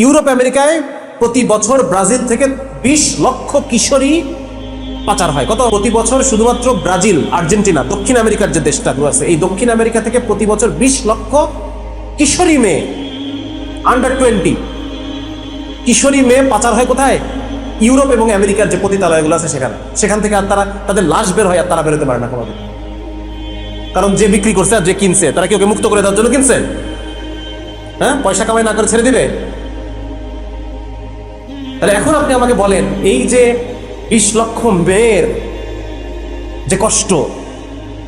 Europe আমেরিকায় প্রতি বছর ব্রাজিল থেকে 20 লক্ষ কিশোরী পাচার হয়। কত? প্রতি বছর শুধুমাত্র ব্রাজিল, আর্জেন্টিনা, দক্ষিণ আমেরিকার যে দেশটা আছে, এই দক্ষিণ আমেরিকা থেকে প্রতি বছর 20 লক্ষ কিশোরী মেয়ে, আন্ডার 20 কিশোরী মেয়ে পাচার হয়। কোথায়? ইউরোপ এবং আমেরিকার যে পতিতালয়গুলো আছে সেখানে। সেখান থেকে আর তাদের লাশ বের হয়, আর তারা বেরোতে পারে না কোনোদিন। কারণ যে বিক্রি করছে আর যে কিনছে, তারা কি ওকে মুক্ত করে দেওয়ার জন্য কিনছে? হ্যাঁ, পয়সা কামাই না করে ছেড়ে দিবে? তাহলে এখন আপনি আমাকে বলেন, এই যে 20 লক্ষ মেয়ের যে কষ্ট,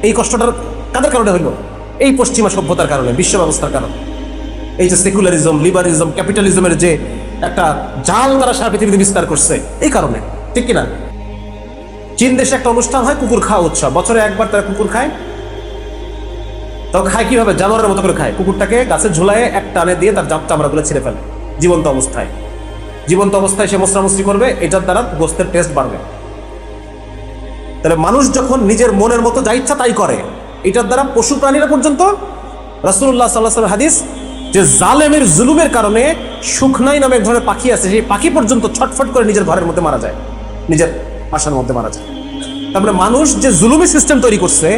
এই কষ্টটার কাদের কারণে হইল? এই পশ্চিমা সভ্যতার কারণে, বিশ্ব ব্যবস্থার কারণে। এই যে সেকুলারিজম, লিবারিজম, ক্যাপিটালিজমের যে একটা জাল তারা সারা পৃথিবীতে বিস্তার করছে, এই কারণে। ঠিক কিনা? চীন দেশে একটা অনুষ্ঠান হয়, কুকুর খাওয়া উৎসব। বছরে একবার তারা কুকুর খায়। তো খায় কিভাবে? জানোয়ারের মতো করে খায়। কুকুরটাকে গাছে ঝুলায় এক টানে দিয়ে তার চামড়াগুলো ছিঁড়ে ফেলে জীবন্ত অবস্থায়। জীবন্ত অবস্থায় সে মোসরামুসরি করবে, এটার দ্বারা গোস্তের টেস্ট বাড়বে। তাহলে মানুষ যখন নিজের মনের মতো যা ইচ্ছা তাই করে, এটার দ্বারা পশু প্রাণীরা পর্যন্ত, রাসূলুল্লাহ সাল্লাল্লাহু আলাইহি ওয়াসাল্লাম হাদিস, যে জালেমের জুলুমের কারণে সুখনাই নামে এক ধরনের পাখি আছে, সেই পাখি পর্যন্ত ছটফট করে নিজের ঘরের মধ্যে মারা যায়, নিজের বাসার মধ্যে মারা যায়। তারপরে মানুষ যে জুলুমি সিস্টেম তৈরি করছে,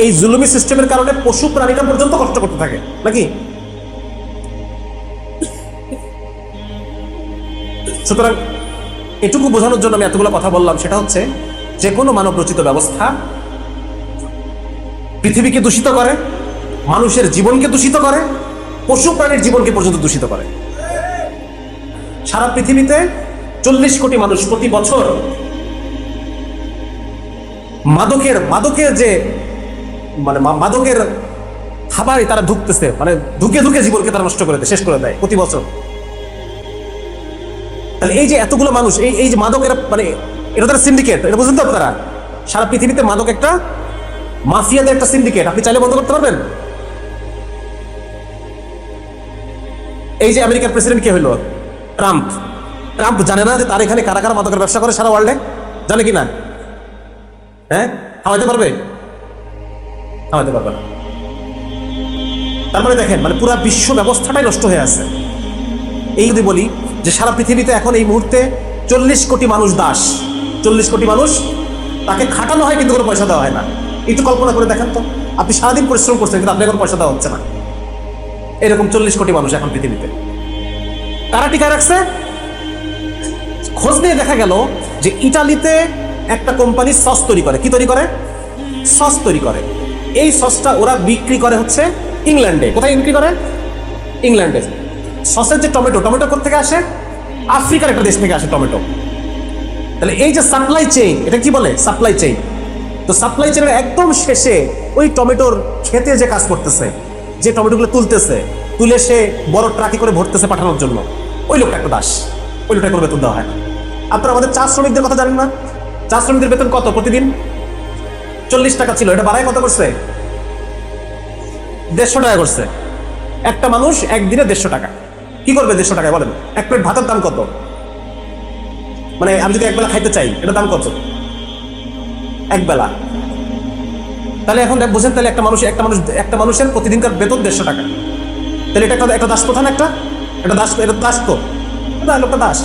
এই জুলুমি সিস্টেমের কারণে পশু প্রাণীরা পর্যন্ত কষ্ট করতে থাকে, নাকি? সুতরাং এটুকু বোঝানোর জন্য আমি এতগুলো কথা বললাম, সেটা হচ্ছে যে কোনো মানব রচিত ব্যবস্থা পৃথিবীকে দূষিত করে, মানুষের জীবনকে দূষিত করে, পশু প্রাণীর জীবনকে পর্যন্ত দূষিত করে। সারা পৃথিবীতে 40 কোটি মানুষ প্রতি বছর মাদকের যে মাদকের খাবারই তারা ঢুকতেছে, ঢুকে ঢুকে জীবনকে তারা নষ্ট করে দেয়, শেষ করে দেয় প্রতি বছর। তাহলে এই যে এতগুলো মানুষ, এই যে মাদকের এটা তারা সিন্ডিকেট, এটা বুঝলেন তো আপনারা? সারা পৃথিবীতে মাদক একটা মাফিয়াদের একটা সিন্ডিকেট। আপনি চাইলে বন্ধ করতে পারবেন? এই যে আমেরিকার প্রেসিডেন্ট কে হইল? ট্রাম্প জানে না যে তার এখানে কারা কারা মাদকের ব্যবসা করে সারা ওয়ার্ল্ডে? জানে কি না? হ্যাঁ, থামাইতে পারবে? থামাইতে পারবে না। তার মানে দেখেন, পুরো বিশ্ব ব্যবস্থাটাই নষ্ট হয়ে আছে। এই যদি বলি যে সারা পৃথিবীতে এখন এই মুহূর্তে 40 কোটি মানুষ দাস, 40 কোটি মানুষ, তাকে খাটানো হয় কিন্তু কোনো পয়সা দেওয়া হয় না। একটু কল্পনা করে দেখেন তো, আপনি সারাদিন পরিশ্রম করছেন কিন্তু আপনার কোনো পয়সা দেওয়া হচ্ছে না। এরকম 40 কোটি মানুষ এখন পৃথিবীতে। কারা টিকা রাখছে? খোঁজ নিয়ে দেখা গেল যে ইটালিতে একটা কোম্পানি সস তৈরি করে। কি তৈরি করে? সস তৈরি করে। এই সসটা ওরা বিক্রি করে হচ্ছে ইংল্যান্ডে। কোথায় বিক্রি করে? ইংল্যান্ডে। সসের যে টমেটো কোথা থেকে আসে? আফ্রিকার একটা দেশ থেকে আসে টমেটো। তাহলে এই যে সাপ্লাই চেইন, এটা কি বলে? Supply chain. তো সাপ্লাই চেইনের একদম শেষে ওই টমেটোর খেতে যে কাজ করতেছে, যে টমেটোগুলো তুলে সে বড় ট্রাকে করে ভরতেছে পাঠানোর জন্য, ওই লোকটা একটা দাস। ওই লোকটা কোনো বেতন দেওয়া হয় না। আপনারা আমাদের চা শ্রমিকদের কথা জানেন না? চা শ্রমিকদের বেতন কত প্রতিদিন? 40 টাকা ছিল, এটা বাড়ায় কত করছে? 150 টাকা করছে। একটা মানুষ একদিনে 150 টাকা। কি করবে 150 টাকায় বলেন? এক প্লেট ভাতের দাম কত? আমি যদি একবেলা খাইতে চাই, এটা দাম কত একবেলা? তাহলে এখন বুঝেন, তাহলে একটা মানুষের প্রতিদিনকার বেতন 150 টাকা। তাহলে এটা একটা দাস প্রধান, এটা দাস তো, লোকটা দাস।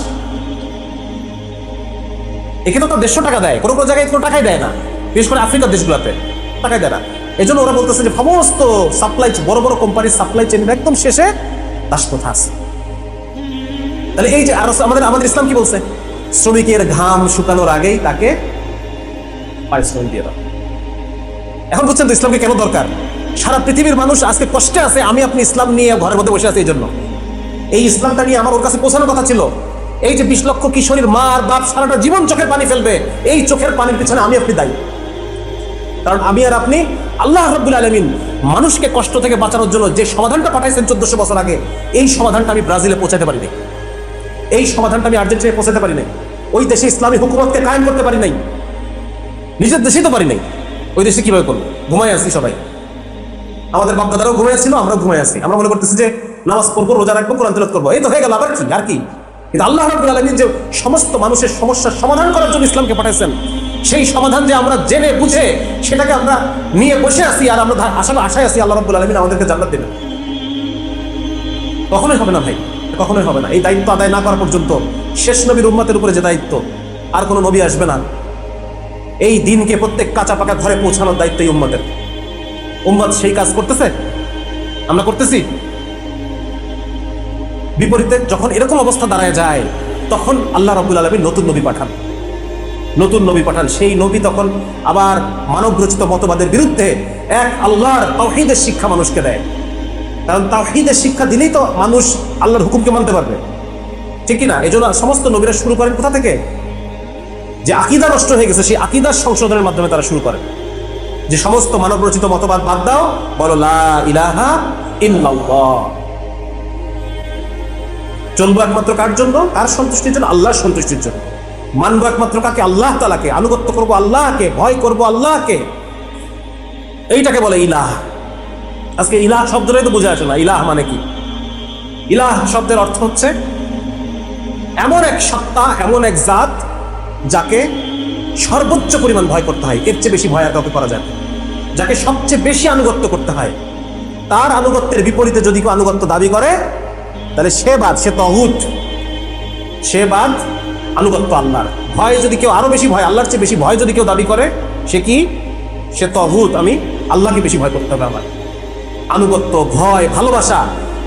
একে তো 150 টাকা দেয়, কোনো জায়গায় কোনো টাকাই দেয় না, বিশেষ করে আফ্রিকার দেশগুলোতে টাকাই দেয় না। এই জন্য ওরা বলতেছে যে সমস্ত বড় বড় কোম্পানির সাপ্লাই চেইনের একদম শেষে দাস প্রথা আছে। তাহলে এই যে আরো আমাদের ইসলাম কি বলছে? শ্রমিকের ঘাম শুকানোর আগেই তাকে পারিশ্রমিক দিয়ে দাও। এখন বুঝছেন তো ইসলামকে কেন দরকার? সারা পৃথিবীর মানুষ আজকে কষ্টে আছে, আমি আপনি ইসলাম নিয়ে ঘরের মধ্যে বসে আছি। এই জন্য এই ইসলামটা নিয়ে আমার ওর কাছে পৌঁছানোর কথা ছিল। এই যে 20 লক্ষ কিশোরীর মা আর বাপ সারাটা জীবন চোখের পানি ফেলবে, এই চোখের পানির পিছনে আমি আপনি দায়ী। কারণ আমি আর আপনি, আল্লাহ রাব্বুল আলামিন মানুষকে কষ্ট থেকে বাঁচানোর জন্য যে সমাধানটা পাঠাইছেন 1400 বছর আগে, এই সমাধানটা আমি ব্রাজিলে পৌঁছাতে পারি নাই, এই সমাধানটা আমি আর্জেন্টিনায় পৌঁছাতে পারি নাই, ওই দেশে ইসলামী হুকুমতকে কায়েম করতে পারি নাই, নিজের দেশেই তো পারি নাই। ওই দেশে কিভাবে করবো? ঘুমাই আসছি সবাই, আমাদের বাপ দাদারাও ঘুমাই আসছিল, আমরাও ঘুমাই আসছি। আমরা মনে করতেছি যে নামাজ পড়বো, রোজা রাখবো, কোরআন তিলাওয়াত করবো, এই তো হয়ে গেল, আবার কি আর কি? কিন্তু আল্লাহ রাব্বুল আলামিন যে সমস্ত মানুষের সমস্যার সমাধান করার জন্য ইসলামকে পাঠাইছেন, সেই সমাধান যে আমরা জেনে বুঝে সেটাকে আমরা নিয়ে বসে আছি, আর আমরা আসলে আশায় আছি আল্লাহ রাব্বুল আলামিন আমাদেরকে জান্নাত দেবেন। কখনোই হবে না ভাই। কখনোই হবে না। এই দায়িত্ব আদায় না করা পর্যন্ত শেষ নবীর উম্মতের উপরে যে দায়িত্ব, আর কোনো নবী আসবে না। এই দিনকে প্রত্যেক কাঁচা পাকা ঘরে পৌঁছানোর দায়িত্ব এই উম্মতের। উম্মত সেই কাজ করতেছে, আমরা করতেছি। বিপরীতে যখন এরকম অবস্থা দাঁড়ায় যায়, তখন আল্লাহ রাব্বুল আলামিন নতুন নবী পাঠান, নতুন নবী পাঠান। সেই নবী তখন আবার মানব রচিত মতবাদের বিরুদ্ধে এক আল্লাহর তাওহীদের শিক্ষা মানুষকে দেয়। কারণ তাওহীদের শিক্ষা দিলেই তো মানুষ আল্লাহর হুকুমকে মানতে পারবে, ঠিক কি না? এই জন্য সমস্ত নবীরা শুরু করেন কোথা থেকে? যে আকীদা নষ্ট হয়ে গেছে, সেই আকীদার সংশোধনের মাধ্যমে তারা শুরু করেন যে সমস্ত মানব রচিত মতবাদ বাদ দাও, বলো লা ইলাহা ইল্লাল্লাহ। চলবো একমাত্র কার জন্য? কার সন্তুষ্টির জন্য? আল্লাহর সন্তুষ্টির জন্য। মানবো একমাত্র কাকে? আল্লাহ তাআলাকে। আনুগত্য করবো আল্লাহকে, ভয় করবো আল্লাহকে। এইটাকে বলে ইলাহ। আজকে ইলাহ শব্দটাই তো বুঝে আসে না। ইলাহ মানে কি? ইলাহ শব্দের অর্থ হচ্ছে এমন এক সত্তা, এমন এক জাত যাকে সর্বোচ্চ পরিমাণ ভয় করতে হয়, এর চেয়ে বেশি ভয় আর কাউকে করা যায় না। যাকে সবচেয়ে বেশি আনুগত্য করতে হয়, তার আনুগত্যের বিপরীতে যদি কেউ আনুগত্য দাবি করে, তাহলে সে বাদ, সে তাগুত, সে বাদ আনুগত্য আল্লাহর। ভয় যদি কেউ আরো বেশি ভয়, আল্লাহর চেয়ে বেশি ভয় যদি কেউ দাবি করে, সে কি? সে তাগুত। আমি আল্লাহকে বেশি ভয় করতে হবে আমার। আনুগত্য, ভয়, ভালোবাসা,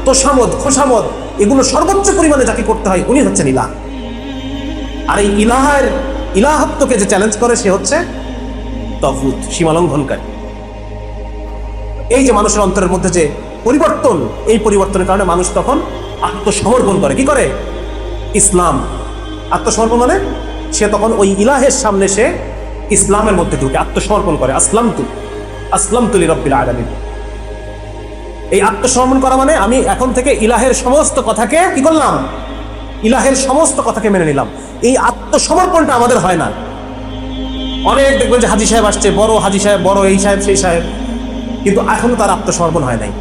তোষামদ, খোসামদ, এগুলো সর্বোচ্চ পরিমাণে যাকে করতে হয়, উনি হচ্ছেন ইলাহ। আর এই ইলাহের ইলাহত্বকে যে চ্যালেঞ্জ করে, সে হচ্ছে তাগুত, সীমালঙ্ঘনকারী। এই যে মানুষের অন্তরের মধ্যে যে পরিবর্তন, এই পরিবর্তনের কারণে মানুষ তখন আত্মসমর্পণ করে। কি করে? ইসলাম। আত্মসমর্পণ মানে সে তখন ওই ইলাহের সামনে সে ইসলামের মধ্যে ঢুকে আত্মসমর্পণ করে। আসলামতু লিরাব্বিল আলামিন। এই আত্মসমর্পণ করা মানে আমি এখন থেকে ইলাহের সমস্ত কথাকে কি করলাম? ইলাহের সমস্ত কথাকে মেনে নিলাম। এই আত্মসমর্পণটা আমাদের হয় না। অনেক দেখবেন যে হাজী সাহেব আসছে, বড় হাজী সাহেব, বড় এই সাহেব সেই সাহেব, কিন্তু এখনো তার আত্মসমর্পণ হয় নাই।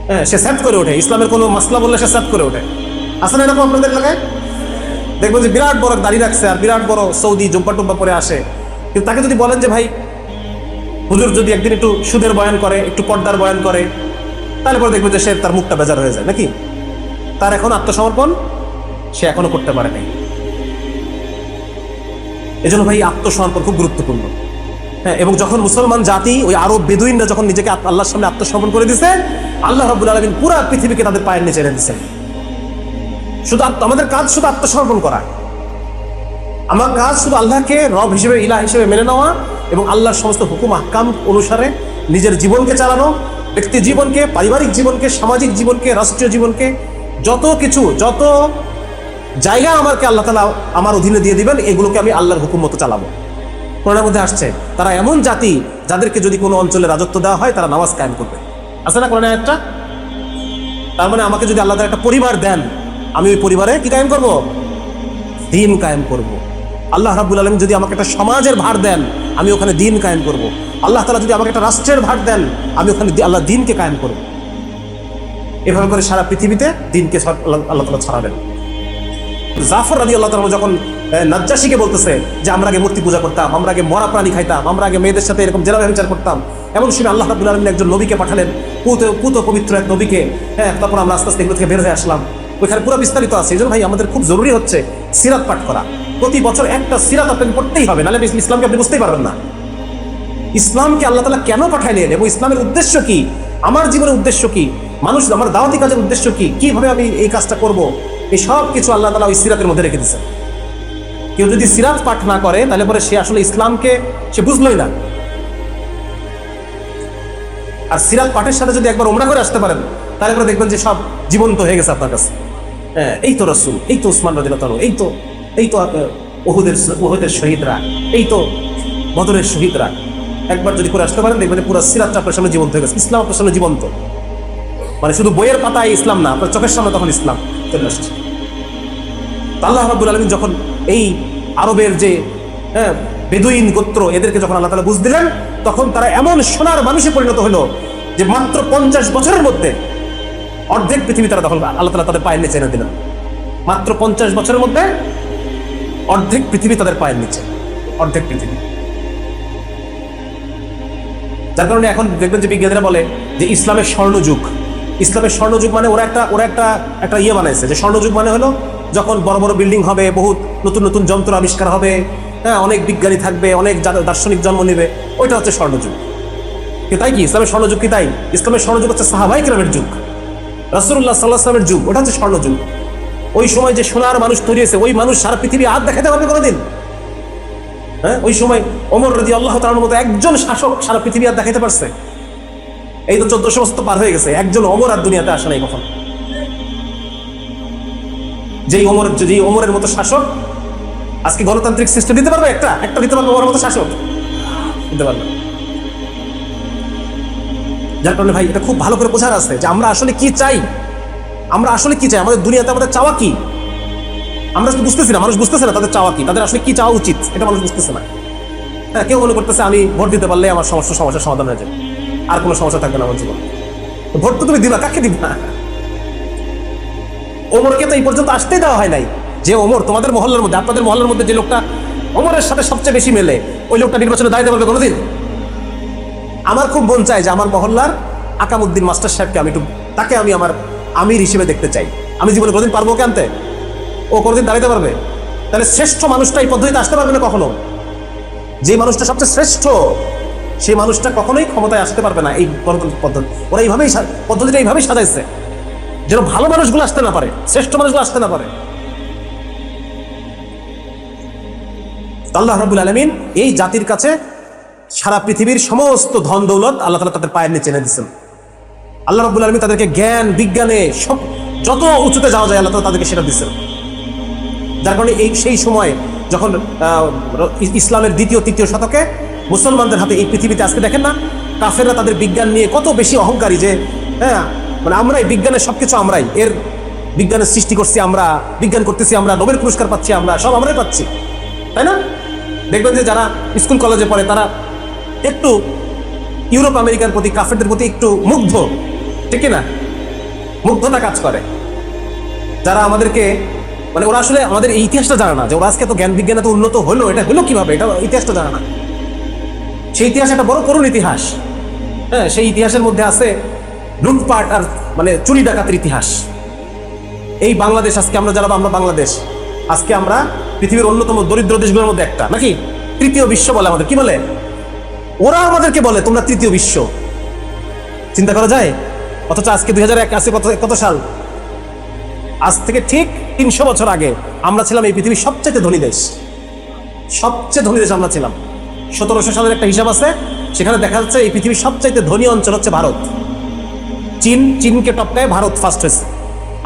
হ্যাঁ, সে সেট করে ওঠে, ইসলামের কোনো মাসলা বললে সে সেট করে ওঠে। আছে না এরকম আপনাদের এলাকায়? দেখবেন যে বিরাট বড় দাড়ি রাখছে আর বিরাট বড় সৌদি জুম্পা টুম্পা পরে আসে, কিন্তু তাকে যদি বলেন যে ভাই হুজুর যদি একদিন একটু সুদের বয়ান করে, একটু পর্দার বয়ান করে, তাহলে পরে দেখবেন যে সে তার মুখটা বেজার হয়ে যায় নাকি? তার এখন আত্মসমর্পণ সে এখনো করতে পারে নাই। এজন্য ভাই আত্মসমর্পণ খুব গুরুত্বপূর্ণ। হ্যাঁ, এবং যখন মুসলমান জাতি, ওই আরব বেদুইনরা যখন নিজেকে আল্লাহর সামনে আত্মসমর্পণ করে দিছে, আল্লাহ রাব্বুল আলামিন পুরো পৃথিবীকে তাদের পায়ের নিচে এনে দিয়েছেন। শুধু আমাদের কাজ শুধু আত্মসমর্পণ করা। আমার কাজ শুধু আল্লাহকে রব হিসেবে, ইলাহ হিসেবে মেনে নেওয়া এবং আল্লাহর সমস্ত হুকুম আহকাম অনুসারে নিজের জীবনকে চালানো, ব্যক্তি জীবনকে, পারিবারিক জীবনকে, সামাজিক জীবনকে, রাষ্ট্রীয় জীবনকে, যত কিছু, যত জায়গা আমাকে আল্লাহ তাআলা আমার অধীনে দিয়ে দিবেন, এগুলোকে আমি আল্লাহর হুকুম মতো চালাবো। কোরআনের মধ্যে আসছে তারা এমন জাতি যাদেরকে যদি কোনো অঞ্চলে রাজত্ব দেওয়া হয়, তারা নামাজ কায়েম করবে। আছে না কোরআনে একটা? তার মানে আমাকে যদি আল্লাহ তাআলা একটা পরিবার দেন, আমি ওই পরিবারে কি কায়েম করব? দ্বীন কায়েম করব। আল্লাহ রাব্বুল আলামিন যদি আমাকে একটা সমাজের ভার দেন, আমি ওখানে দ্বীন কায়েম করব। আল্লাহ তাআলা যদি আমাকে একটা রাষ্ট্রের ভার দেন, আমি ওখানে আল্লাহ দ্বীনকে কায়েম করব। এভাবে করে সারা পৃথিবীতে দ্বীনকে আল্লাহ তাআলা ছড়াবেন। জাফর রাদিয়াল্লাহু তাআলা যখন নাজ্জাশীকে বলতেছে যে আমরা আগে মূর্তি পূজা করতাম, আমরা আগে মরা প্রাণী খাইতাম, আমরা আগে মেয়েদের সাথে এরকম জেনা ব্যভিচার করতাম, এমন সময় আল্লাহ রাব্বুল আলামিন একজন নবীকে পাঠালেন, পুত পবিত্র এক নবীকে। হ্যাঁ, তারপর আমরা আস্তে আস্তে এগুলো থেকে বের হয়ে আসলাম। ওইখানে পুরো বিস্তারিত আছে। এই জন্য ভাই আমাদের খুব জরুরি হচ্ছে সিরাত পাঠ করা। প্রতি বছর একটা সিরাত আপনাকে পড়তেই হবে, নাহলে ইসলামকে আপনি বুঝতেই পারবেন না। ইসলামকে আল্লাহ তাআলা কেন পাঠাইলেন এবং ইসলামের উদ্দেশ্য কি, আমার জীবনের উদ্দেশ্য কি, মানুষ আমার দাওয়াতি কাজের উদ্দেশ্য কি, কিভাবে আমি এই কাজটা করব, এই সব কিছু আল্লাহ তাআলা ওই সিরাতের মধ্যে রেখে দিয়েছেন। কেউ যদি সিরাত পাঠ না করে, তাহলে পরে সে আসলে ইসলামকে সে বুঝলোই না। আর সিরাত পাঠের সাথে যদি একবার উমরা করে আসতে পারেন, তাহলে পরে দেখবেন যে সব জীবন্ত হয়ে গেছে আপনার কাছে। হ্যাঁ, এই তো রাসূল, এই তো উসমান রাদিয়াল্লাহু তাআলা, এই তো উহুদের শহীদরা, এই তো বদরের শহীদরা। একবার যদি করে আসতে পারেন, দেখবেন পুরো সিরাতটা আপনার সামনে জীবন্ত হয়ে গেছে। ইসলাম আপনার সামনে জীবন্ত, মানে শুধু বইয়ের পাতায় ইসলাম না, আপনার চোখের সামনে তখন ইসলাম চলে আসছে। আল্লাহ রাব্বুল আলামিন যখন এই আরবের যে বেদুইন গোত্র, এদেরকে যখন আল্লাহ তাআলা বুঝ দিলেন, তখন তারা এমন সোনার মানুষে পরিণত হলো যে মাত্র 50 বছরের মধ্যে অর্ধেক পৃথিবী তারা তখন আল্লাহ তাআলা তাদের পায়ের নিচে এনে দিলেন। মাত্র 50 বছরের মধ্যে অর্ধেক পৃথিবী তাদের পায়ের নিচে, অর্ধেক পৃথিবী। যার কারণে এখন দেখবেন যে বিজ্ঞানীরা বলে যে ইসলামের স্বর্ণযুগ, ইসলামের স্বর্ণযুগ মানে ওরা একটা ইয়ে বানাইছে যে স্বর্ণযুগ মানে হলো যখন বড় বড় বিল্ডিং হবে, বহুত নতুন নতুন যন্ত্র আবিষ্কার হবে, হ্যাঁ, অনেক বিজ্ঞানী থাকবে, অনেক দার্শনিক জন্ম নেবে, ওইটা হচ্ছে স্বর্ণযুগ। তাই কি ইসলামের স্বর্ণযুগ কি তাই? ইসলামের স্বর্ণযুগ হচ্ছে সাহাবায়ে কেরামের যুগ, রাসূলুল্লাহ সাল্লাল্লাহু আলাইহি ওয়াসাল্লামের যুগ, ওটা হচ্ছে স্বর্ণযুগ। ওই সময় যে সোনার মানুষ তৈরি হয়েছে, ওই মানুষ সারা পৃথিবী হাত দেখাতে পারবে কোনোদিন? হ্যাঁ, ওই সময় ওমর রাদিয়াল্লাহু তাআলার মতো একজন শাসক সারা পৃথিবী হাত দেখাতে পারছে? এই তো 1400 বছর তো পার হয়ে গেছে, একজন ওমর আর দুনিয়াতে আসে নাই কখন। যেই ওমরের মতো শাসক আজকে গণতান্ত্রিক সিস্টেম দিতে পারবে? একটা দিতে পারবে ওমরের মতো শাসক? দিতে পারবে। যার কারণে ভাই এটা খুব ভালো করে বোঝার আছে যে আমরা আসলে কি চাই, আমরা আসলে কি চাই, আমাদের দুনিয়াতে আমাদের চাওয়া কি। আমরা বুঝতেছি না, মানুষ বুঝতেছে না তাদের চাওয়া কি, তাদের আসলে কি চাওয়া উচিত এটা মানুষ বুঝতেছে না। হ্যাঁ, কেউ মনে করতেছে আমি ভোট দিতে পারলে আমার সমস্যার সমাধান হয়ে যাবে, আর কোনো সমস্যা থাকবে না আমার জীবন। ভোট তো তুমি দিবা, কাকে দিবা? ওমরকে তো এই পর্যন্ত আসতেই দেওয়া হয় নাই। যে ওমর তোমাদের মহল্লার মধ্যে, আপনাদের মহল্লার মধ্যে যে লোকটা ওমরের সাথে সবচেয়ে বেশি মেলে, ওই লোকটা নির্বাচনে দাঁড়াতে পারবে কোনোদিন? আমার খুব মন চায় যে আমার মহল্লার আকামউদ্দিন মাস্টার সাহেবকে তাকে আমি আমার আমির হিসেবে দেখতে চাই। আমি জীবনে কোনোদিন পারবো ওকে আনতে? ও কোনোদিন দাঁড়াতে পারবে? তাহলে শ্রেষ্ঠ মানুষটা এই পদ্ধতিতে আসতে পারবে না কখনো। যে মানুষটা সবচেয়ে শ্রেষ্ঠ, সেই মানুষটা কখনোই ক্ষমতায় আসতে পারবে না। এই পদ্ধতি ওরা পদ্ধতিটা এইভাবেই সাজাইছে যেন ভালো মানুষগুলো আসতে না পারে, শ্রেষ্ঠ মানুষগুলো আসতে না পারে। আল্লাহ রাব্বুল আলামিন এই জাতির কাছে সারা পৃথিবীর সমস্ত ধন দৌলত আল্লাহ তাআলা তাদের পায়ের নিচে এনে দিচ্ছেন। আল্লাহ রাব্বুল আলামিন তাদেরকে জ্ঞান বিজ্ঞানে সব যত উঁচুতে যাওয়া যায় আল্লাহ তাআলা তাদেরকে সেটা দিচ্ছেন। যার কারণে সেই সময় যখন ইসলামের দ্বিতীয় তৃতীয় শতকে মুসলমানদের হাতে এই পৃথিবীতে আজকে দেখেন না, কাফেররা তাদের বিজ্ঞান নিয়ে কত বেশি অহংকারী যে হ্যাঁ, মানে আমরাই বিজ্ঞানের সবকিছু, আমরাই এর বিজ্ঞানের সৃষ্টি করছি, আমরা বিজ্ঞান করতেছি, আমরা নোবেল পুরস্কার পাচ্ছি, আমরা সব আমরাই পাচ্ছি, তাই না? দেখবেন যে যারা স্কুল কলেজে পড়ে তারা একটু ইউরোপ আমেরিকার প্রতি, কাফেরদের প্রতি একটু মুগ্ধ, ঠিক না? মুগ্ধতা কাজ করে। যারা আমাদেরকে মানে ওরা আসলে আমাদের এই ইতিহাসটা জানে না যে ওরা আজকে তো জ্ঞান বিজ্ঞানে তো উন্নত হলো, এটা হলো কিভাবে, এটা ইতিহাসটা জানে না। সেই ইতিহাস একটা বড় করুণ ইতিহাস। হ্যাঁ, সেই ইতিহাসের মধ্যে আছে লুটপাট আর মানে চুরি ডাকাতের ইতিহাস। এই বাংলাদেশ আজকে আমরা বাংলাদেশ আজকে আমরা পৃথিবীর অন্যতম দরিদ্র দেশগুলোর মধ্যে একটা, নাকি তৃতীয় বিশ্ব বলে আমাদের, কি বলে? ওরা আমাদেরকে বলে তোমরা তৃতীয় বিশ্ব। চিন্তা করা যায়? অথচ আজকে 2001 আছে, কত সাল? আজ থেকে ঠিক 300 বছর আগে আমরা ছিলাম এই পৃথিবীর সবচেয়ে ধনী দেশ। সবচেয়ে ধনী দেশ আমরা ছিলাম। 1700 সালের একটা হিসাব আছে, সেখানে দেখা যাচ্ছে এই পৃথিবীর সবচাইতে ধনী অঞ্চল হচ্ছে ভারত। চীনকে টপকায় ভারত ফার্স্ট হয়েছে।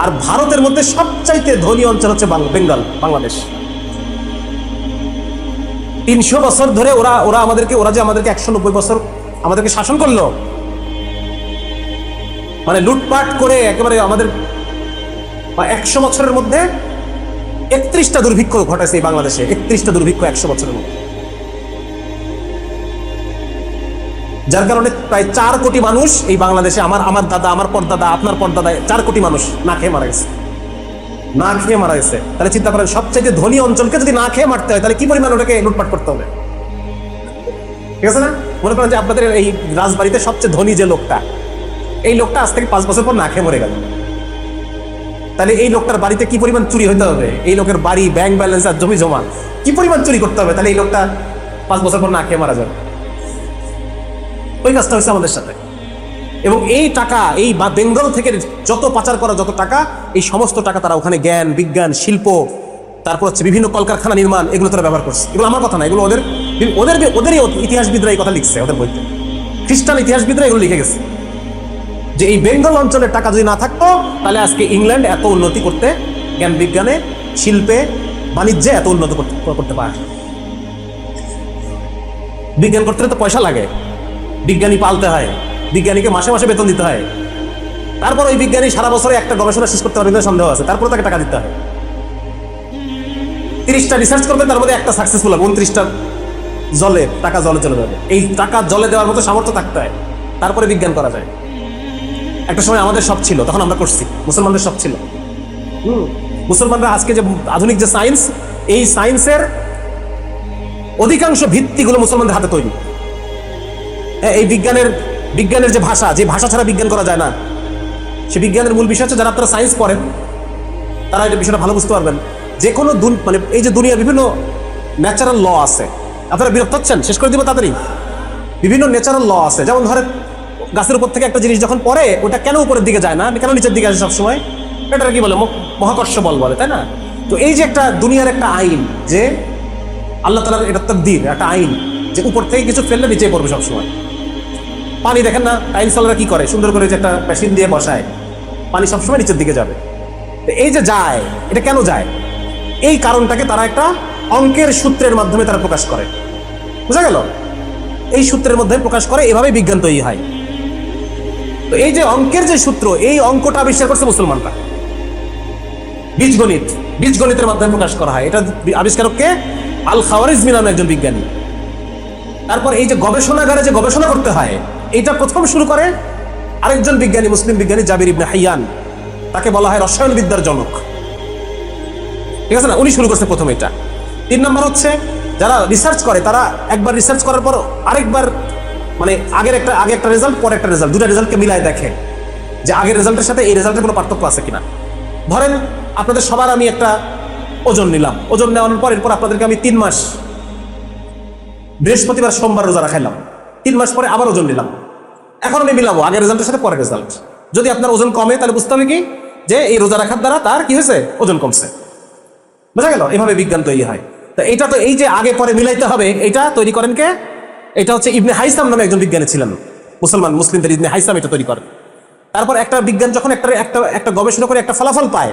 আর ভারতের মধ্যে সবচাইতে ধনী অঞ্চল হচ্ছে বাংলাদেশ। 300 বছর ধরে ওরা আমাদেরকে 190 বছর আমাদেরকে শাসন করলো, মানে লুটপাট করে একেবারে আমাদের 100 বছরের মধ্যে 31টা দুর্ভিক্ষ ঘটাইছে এই বাংলাদেশে। 31টা দুর্ভিক্ষ 100 বছরের মধ্যে। যার কারণে প্রায় 4 কোটি মানুষ এই বাংলাদেশে, আমার দাদা, আমার পরদাদা, আপনার পরদাদা, 4 কোটি মানুষ না খেয়ে মারা গেছে। তাহলে চিন্তা করেন, সবচেয়ে ধনী অঞ্চলকে যদি না খেয়ে মারতে হয় তাহলে কি পরিমাণ ওটাকে লুটপাট করতে হবে, ঠিক আছে না? মনে করেন যে আপনাদের এই রাজবাড়িতে সবচেয়ে ধনী যে লোকটা, এই লোকটা আজ থেকে 5 বছর পর না খেয়ে মরে গেল, তাহলে এই লোকটার বাড়িতে কি পরিমাণ চুরি হইতে হবে? এই লোকের বাড়ি, ব্যাংক ব্যালেন্স আর জমি জমা কি পরিমাণ চুরি করতে হবে তাহলে এই লোকটা 5 বছর পর না খেয়ে মারা যাবে? ওই কাজটা হচ্ছে আমাদের সাথে। এবং এই টাকা, এই বেঙ্গল থেকে যত পাচার করা যত টাকা, এই সমস্ত টাকা তারা ওখানে জ্ঞান বিজ্ঞান, শিল্প, তারপর হচ্ছে বিভিন্ন কলকারখানা নির্মাণ, এগুলো তারা ব্যবহার করছে। এগুলো আমার কথা না, এগুলো ওদেরই ইতিহাসবিদরা এই কথা লিখছে ওদের বইতে। খ্রিস্টান ইতিহাসবিদরা এগুলো লিখে গেছে যে এই বেঙ্গল অঞ্চলের টাকা যদি না থাকতো তাহলে আজকে ইংল্যান্ড এত উন্নতি করতে, জ্ঞান বিজ্ঞানে, শিল্পে, বাণিজ্যে এত উন্নত করতে পারে। বিজ্ঞান করতে তো পয়সা লাগে, বিজ্ঞানী পালতে হয়, বিজ্ঞানীকে মাসে মাসে বেতন দিতে হয়। তারপর ওই বিজ্ঞানী সারা বছরে একটা গবেষণা শেষ করতে পারবে সন্দেহ আছে, তারপরে তাকে টাকা দিতে হয়। 30টা রিসার্চ করবে, তার মধ্যে একটা সাকসেসফুল হবে, 29টা টাকা জলে চলে যাবে। এই টাকা জলে দেওয়ার মতো সামর্থ্য থাকতে হয়, তারপরে বিজ্ঞান করা যায়। একটা সময় আমাদের সব ছিল, তখন আমরা করছি, মুসলমানদের সব ছিল। মুসলমানরা আজকে যে আধুনিক যে সায়েন্স, এই সায়েন্সের অধিকাংশ ভিত্তিগুলো মুসলমানদের হাতে তৈরি। এই বিজ্ঞানের যে ভাষা ছাড়া বিজ্ঞান করা যায় না, সে বিজ্ঞানের মূল বিষয় হচ্ছে, যারা আপনারা সায়েন্স পড়েন তারা এটা বিষয়টা ভালো বুঝতে পারবেন। যে কোনো মানে এই যে দুনিয়ার বিভিন্ন ন্যাচারাল ল আছে, আপনারা বিরক্ত হচ্ছেন, শেষ করে দিব তাড়াতাড়ি। বিভিন্ন ন্যাচারাল ল আছে, যেমন ধরেন গাছের উপর থেকে একটা জিনিস যখন পড়ে ওটা কেন উপরের দিকে যায় না, কেন নিচের দিকে আসে সবসময়, এটা কি বলে, মহাকর্ষ বল বলে, তাই না? তো এই যে একটা দুনিয়ার একটা আইন, যে আল্লাহ তাআলার এটা তাকদীর, একটা আইন যে উপর থেকে কিছু ফেললে নিচে পড়বে সবসময়। পানি দেখেন না, টাইলসওয়ালারা কি করে, সুন্দর করে যে একটা মেশিন দিয়ে বসায়, পানি সবসময় নিচের দিকে যাবে। এই যে যায়, এটা কেন যায়, এই কারণটাকে তারা একটা অঙ্কের সূত্রের মাধ্যমে তারা প্রকাশ করে। বুঝা গেল? এই সূত্রের মধ্যে প্রকাশ করে, এভাবেই বিজ্ঞান তৈরি হয়। তো এই যে অঙ্কের যে সূত্র, এই অঙ্কটা আবিষ্কার করছে মুসলমানরা। বীজগণিত, বীজগণিতের মাধ্যমে প্রকাশ করা হয়। এটা আবিষ্কারককে আল খাওয়ারিজমি নামে একজন বিজ্ঞানী। তারপর এই যে গবেষণাগারে যে গবেষণা করতে হয়, এটা প্রথম শুরু করে আরেকজন বিজ্ঞানী, মুসলিম বিজ্ঞানী জাবির ইবনে হাইয়ান। তাকে বলা হয় রসায়ন বিদ্যার জনক, ঠিক আছে না? উনি শুরু করছে প্রথম এটা। 3 নম্বর হচ্ছে যারা রিসার্চ করে, তারা একবার রিসার্চ করার পর আরেকবার, মানে আগে একটা রেজাল্ট, পরে একটা রেজাল্ট, দুটা রেজাল্টকে মিলায় দেখে যে আগের রেজাল্টের সাথে এই রেজাল্টের কোনো পার্থক্য আছে কিনা। ধরেন আপনাদের সবার আমি একটা ওজন নিলাম, ওজন নেওয়ার পর এরপর আপনাদেরকে আমি 3 মাস বৃহস্পতিবার সোমবার রোজা রাখাইলাম, 3 মাস পরে আবার ওজন নিলাম, এখন আমি মিলাবো আগের রেজাল্টের সাথে পরের রেজাল্ট। যদি আপনার ওজন কমে তাহলে বুঝতে হবে কি, যে এই রোজা রাখার দ্বারা তার কি হয়েছে, ওজন কমছে। বোঝা গেল? এভাবে বিজ্ঞান তৈরি হয়। তো এইটা তো এই যে আগে পরে মিলাইতে হবে, এটা তৈরি করেন কে? এটা হচ্ছে ইবনে হাইসাম নামে একজন বিজ্ঞানী ছিলেন, মুসলিমদের ইবনে হাইসাম এটা তৈরি করেন। তারপর একটা বিজ্ঞান যখন একটা গবেষণা করে একটা ফলাফল পায়,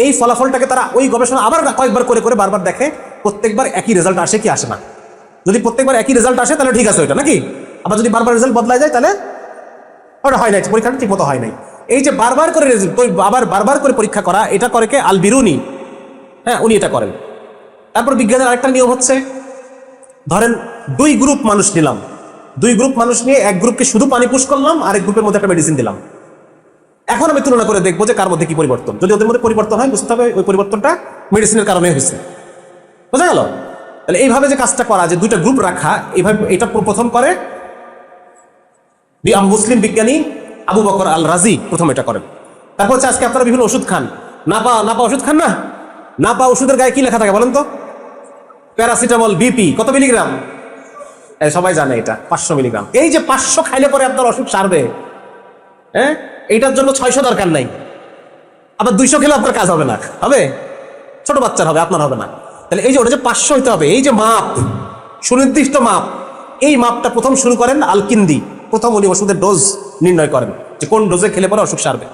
এই ফলাফলটাকে তারা ওই গবেষণা আবার কয়েকবার করে করে বারবার দেখে, প্রত্যেকবার একই রেজাল্ট আসে কি আসে না। যদি প্রত্যেকবার একই রেজাল্ট আসে তাহলে ঠিক আছে ওইটা, নাকি? আবার যদি বারবার রেজাল্ট বদলায় যায় তাহলে ওটা হয় নাই, পরীক্ষাটা ঠিক মতো হয় নাই। এই যে বারবার করে আবার বারবার করে পরীক্ষা করা, এটা করে কে? আল বিরুনি। হ্যাঁ, উনি এটা করেন। তারপর বিজ্ঞানের আরেকটা নিয়ম হচ্ছে, ধরেন 2 গ্রুপ মানুষ নিলাম, 2 গ্রুপ মানুষ নিয়ে এক গ্রুপকে শুধু পানি পুশ করলাম, আরেক গ্রুপের মধ্যে একটা মেডিসিন দিলাম। এখন আমি তুলনা করে দেখবো যে কার মধ্যে কি পরিবর্তন। যদি ওদের মধ্যে পরিবর্তন হয়, বুঝতে হবে ওই পরিবর্তনটা মেডিসিনের কারণে হয়েছে। বোঝা গেল? তাহলে এইভাবে যে কাজটা করা, যে 2টা গ্রুপ রাখা, এইভাবে এটা প্রথম করে মুসলিম বিজ্ঞানী আবু বকর আল রাজি প্রথম এটা করেন। তারপর হচ্ছে আজকে আপনারা বিভিন্ন ওষুধ খান, নাপা ওষুধ খান না? নাপা ওষুধের গায়ে কি লেখা থাকে বলেন তো? প্যারাসিটামল বিপি কত মিলিগ্রাম? সবাই জানে এটা 500 মিলিগ্রাম। এই যে 500 খাইলে পরে আপনার অসুখ সারবে, হ্যাঁ, এইটার জন্য 600 দরকার নাই। আবার 200 খেলে আপনার কাজ হবে না, হবে ছোট বাচ্চার হবে, আপনার হবে না। তাহলে এই যে ওটা যে 500 হইতে হবে, এই যে মাপ, সুনির্দিষ্ট মাপ, এই মাপটা প্রথম শুরু করেন আল-কিন্দি। প্রথম উনি ওষুধের ডোজ নির্ণয় করেন, যে কোন ডোজে খেলে পরে অসুখ সারবে,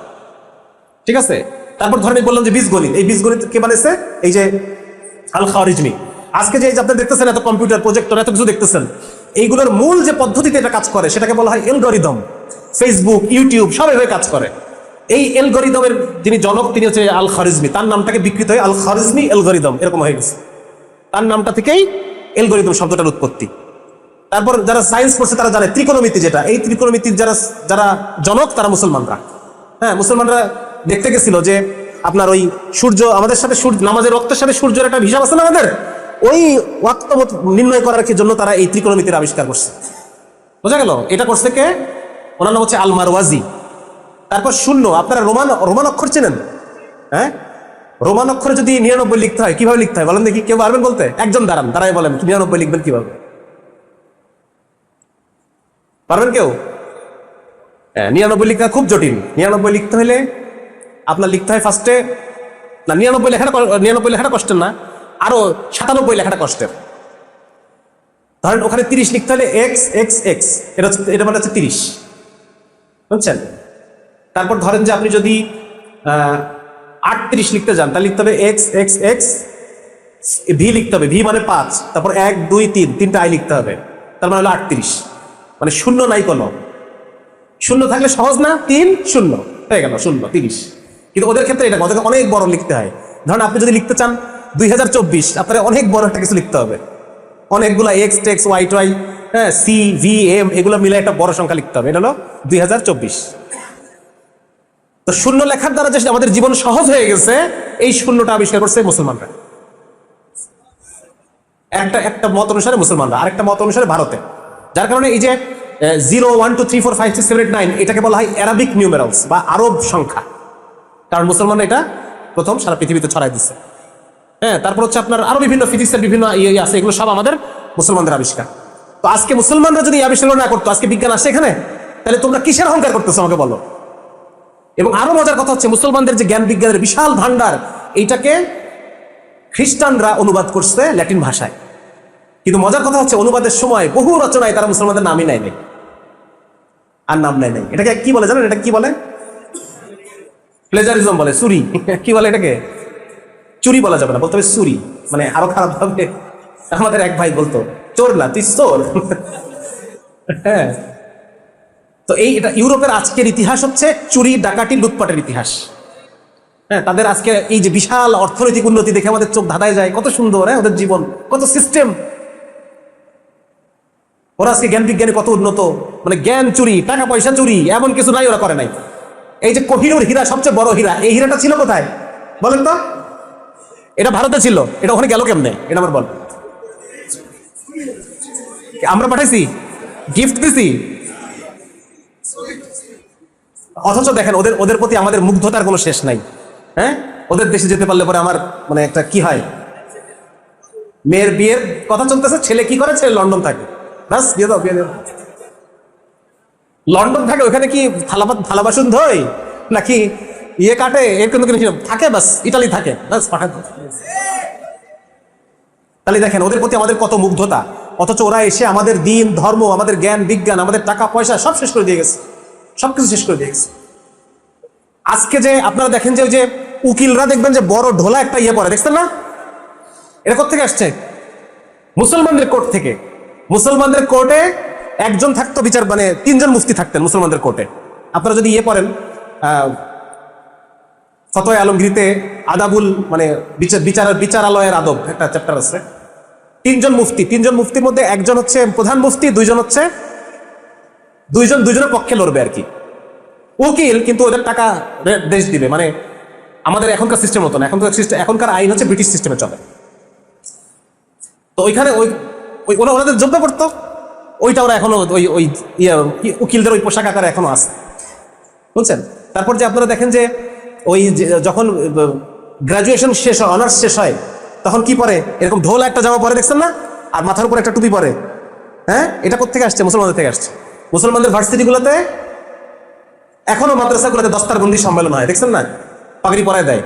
ঠিক আছে? তারপর ধরেন বললাম যে বীজগণিত, এই বীজগণিত কে বানিয়েছে? এই যে আল খাওয়ারিজমি। আজকে যে আপনারা দেখতেছেন, এত কম্পিউটার, প্রজেক্টর, এত কিছু দেখতেছেন, এইগুলোর মূল যে পদ্ধতিতে এটা কাজ করে সেটাকে বলা হয় অ্যালগরিদম। ফেসবুক, ইউটিউব সব এভাবে কাজ করে। এই অ্যালগরিদমের যিনি জনক, তিনি হচ্ছে আল খাওয়ারিজমি। তার নামটাকে বিকৃত হয়ে আল খাওয়ারিজমি অ্যালগরিদম এরকম হয়ে গেছে। তার নামটা থেকেই অ্যালগরিদম শব্দটার উৎপত্তি। তারপর যারা সায়েন্স পড়ছে তারা জানে ত্রিকোণমিতি, যেটা এই ত্রিকোণমিতির যারা জনক তারা মুসলমানরা। হ্যাঁ, মুসলমানরা দেখতে গেছিল যে আপনার ওই সূর্য, আমাদের সাথে সূর্য, নামাজের ওয়াক্তের সাথে সূর্যের একটা হিসাব আছে না আমাদের, ওই ওয়াক্ত নির্ণয় করার জন্য তারা এই ত্রিকোণমিতির আবিষ্কার করছে। বোঝা গেল? এটা করছে কে? ওনার নাম হচ্ছে আল মারওয়াজি। তারপর শূন্য, আপনারা রোমান অক্ষর চেনেন? হ্যাঁ, রোমান অক্ষরে যদি 99 লিখতে হয়, কিভাবে লিখতে হয় বলেন দেখি? কেউ পারবেন বলতে? একজন দাঁড়ান, তারাই বলেন 99 লিখবেন কিভাবে, পারবেন কেউ? 99 লিখতে খুব জটিল। 99 লিখতে হলে আপনার লিখতে হয় ফার্স্টে, না 99 লেখাটা কষ্টের না, আরো 97 লেখাটা কষ্টের। ধরেন ওখানে 30 লিখতে হলে এক্স এক্স এক্স, এটা মানে হচ্ছে 30, বুঝছেন? তারপর ধরেন যে আপনি যদি 38 লিখতে যান, তাহলে লিখতে হবে এক্স এক্স এক্স, ভি লিখতে হবে, ভি মানে 5, তারপর 1 2 3, 3টা আই লিখতে হবে, তার মানে হলো 38। মানে শূন্য নাই কোনো, শূন্য থাকলে সহজ না, 3 0 হয়ে গেল, 0 30। কিন্তু ওদের ক্ষেত্রে এটা ওদেরকে অনেক বড় লিখতে হয়। ধরেন আপনি যদি লিখতে চান 2024, আপনার অনেক বড় একটা কিছু লিখতে হবে, অনেকগুলা এক্স টেক্স ওয়াই টোয়াই, হ্যাঁ, সি ভি এম, এগুলো মিলে একটা বড় সংখ্যা লিখতে হবে। এটা হলো 2024। তো শূন্য লেখার দ্বারা যে আমাদের জীবন সহজ হয়ে গেছে, এই শূন্যটা আবিষ্কার করছে মুসলমানরা। একটা মত অনুসারে মুসলমানরা, আরেকটা মত অনুসারে ভারতে। যার কারণে এই যে 0 1 2 3 4 5 6 7 8 9 এটাকে বলা হয় অ্যারাবিক নিউমেরালস বা আরব সংখ্যা, কারণ মুসলমান এটা প্রথম সারা পৃথিবীতে ছড়াই দিচ্ছে। হ্যাঁ, তারপর হচ্ছে আপনার আরো বিভিন্ন ফিজিক্সের বিভিন্ন ইয়ে আছে, এগুলো সব আমাদের মুসলমানদের আবিষ্কার। তো আজকে মুসলমানরা যদি এই আবিষ্কার না করতো, আজকে বিজ্ঞান আসছে এখানে, তাহলে তোমরা কিসের অহংকার করতেছো আমাকে বলো। এবং আরো মজার কথা হচ্ছে, মুসলমানদের যে জ্ঞান বিজ্ঞানের বিশাল ভান্ডার, এইটাকে খ্রিস্টানরা অনুবাদ করছে ল্যাটিন ভাষায়। কিন্তু মজার কথা হচ্ছে, অনুবাদের সময় বহু রচনায় তারা মুসলমানদের নামই নেয় নাই, আর নাম নেয় নাই। এটাকে কি বলে জানেন? এটা কি বলে? প্লেজারিজম বলে, চুরি। কি বলে এটাকে? চুরি বলা যাবে না, বলতে হবে চুরি, মানে আরো খারাপ ভাবে। আমাদের এক ভাই বলতো, চোর না তুই চোর। হ্যাঁ, তো এটা ইউরোপের আজকের ইতিহাস হচ্ছে চুরি, ডাকাতি, লুটপাটের ইতিহাস। হ্যাঁ, তাদের আজকে এই যে বিশাল অর্থনৈতিক উন্নতি দেখে আমাদের চোখ ধাঁধায় যায়, কত সুন্দর। হ্যাঁ, ওদের জীবন কত সিস্টেম, ওরা আজকে জ্ঞান বিজ্ঞানে কত উন্নত। মানে জ্ঞান চুরি, টাকা পয়সা চুরি, এমন কিছু নাই ওরা করে নাই। এই যে কোহিনুর হীরা, সবচেয়ে বড় হীরা, এই হীরাটা ছিল কোথায় বলেন তো? এটা ভারতে ছিল, এটা ওখানে গেল কেমনে? এটা আমার বল। আমরা পাঠাইছি, গিফট দিছি। অথচ দেখেন ওদের প্রতি আমাদের মুগ্ধতার কোনো শেষ নাই। হ্যাঁ, ওদের দেশে যেতে পারলে পরে আমার মানে একটা কি হয়, মেয়ের বিয়ের কথা চলতেছে, ছেলে কি করে? ছেলে লন্ডন থাকে, বাস বিয়ে দাও, বিয়ে দাও। লন্ডন থাকে, ওখানে কি থালা বাসন ধোয় নাকি ইয়ে কাটে, এর কিন্তু থাকে, বাস ইটালি থাকে, বাস পাঠান। তাহলে দেখেন ওদের প্রতি আমাদের কত মুগ্ধতা, অথচ ওরা এসে আমাদের দিন, ধর্ম, আমাদের জ্ঞান বিজ্ঞান, আমাদের টাকা পয়সা সব শেষ করে দিয়ে গেছে, সবকিছু শেষ করে দিয়ে গেছে। আজকে যে আপনারা দেখেন যে ওই যে উকিলরা দেখবেন যে বড় ঢোলা একটা ইয়ে পরে, দেখছেন না? এটা কোথেকে আসছে? মুসলমানদের কোর্ট থেকে। মুসলমানদের কোর্টে একজন থাকতো বিচার, মানে 3 জন মুফতি থাকতেন মুসলমানদের কোর্টে। আপনারা যদি ইয়ে পড়েন ফতোয়া আলমগীরিতে আদাবুল, মানে বিচারালয়ের আদব একটা চ্যাপ্টার আছে। 3 জন মুফতি, 3 জন মুফতির মধ্যে একজন হচ্ছে প্রধান মুফতি, 2 জন হচ্ছে দুইজনের পক্ষে লড়বে আর কি। উকিল কিন্তু ওদের টাকা দেশ দিবে, মানে আমাদের এখনকার সিস্টেম মতো না। এখনকার আইন হচ্ছে ব্রিটিশ সিস্টেমে চলে। তো ওইখানে ওনাদের যোগ্য করতো, ওইটা ওরা এখনো ওই উকিলদের ওই পোশাক আকারে এখনো আছে, বুঝছেন? তারপর যে আপনারা দেখেন যে ওই যখন গ্রাজুয়েশন শেষ হয়, অনার্স শেষ হয়, তখন কি পরে? এরকম ঢোল একটা জামা পরে, দেখছেন না? আর মাথার উপর একটা টুপি পরে। হ্যাঁ, এটা কোথেকে আসছে? মুসলমানদের থেকে আসছে। মুসলমানদের ভার্সিটিগুলোতে এখনো, মাদ্রাসাগুলোতে দস্তারবন্দি সম্মেলন হয়, দেখছেন না? পাগড়ি পরায় দেয়।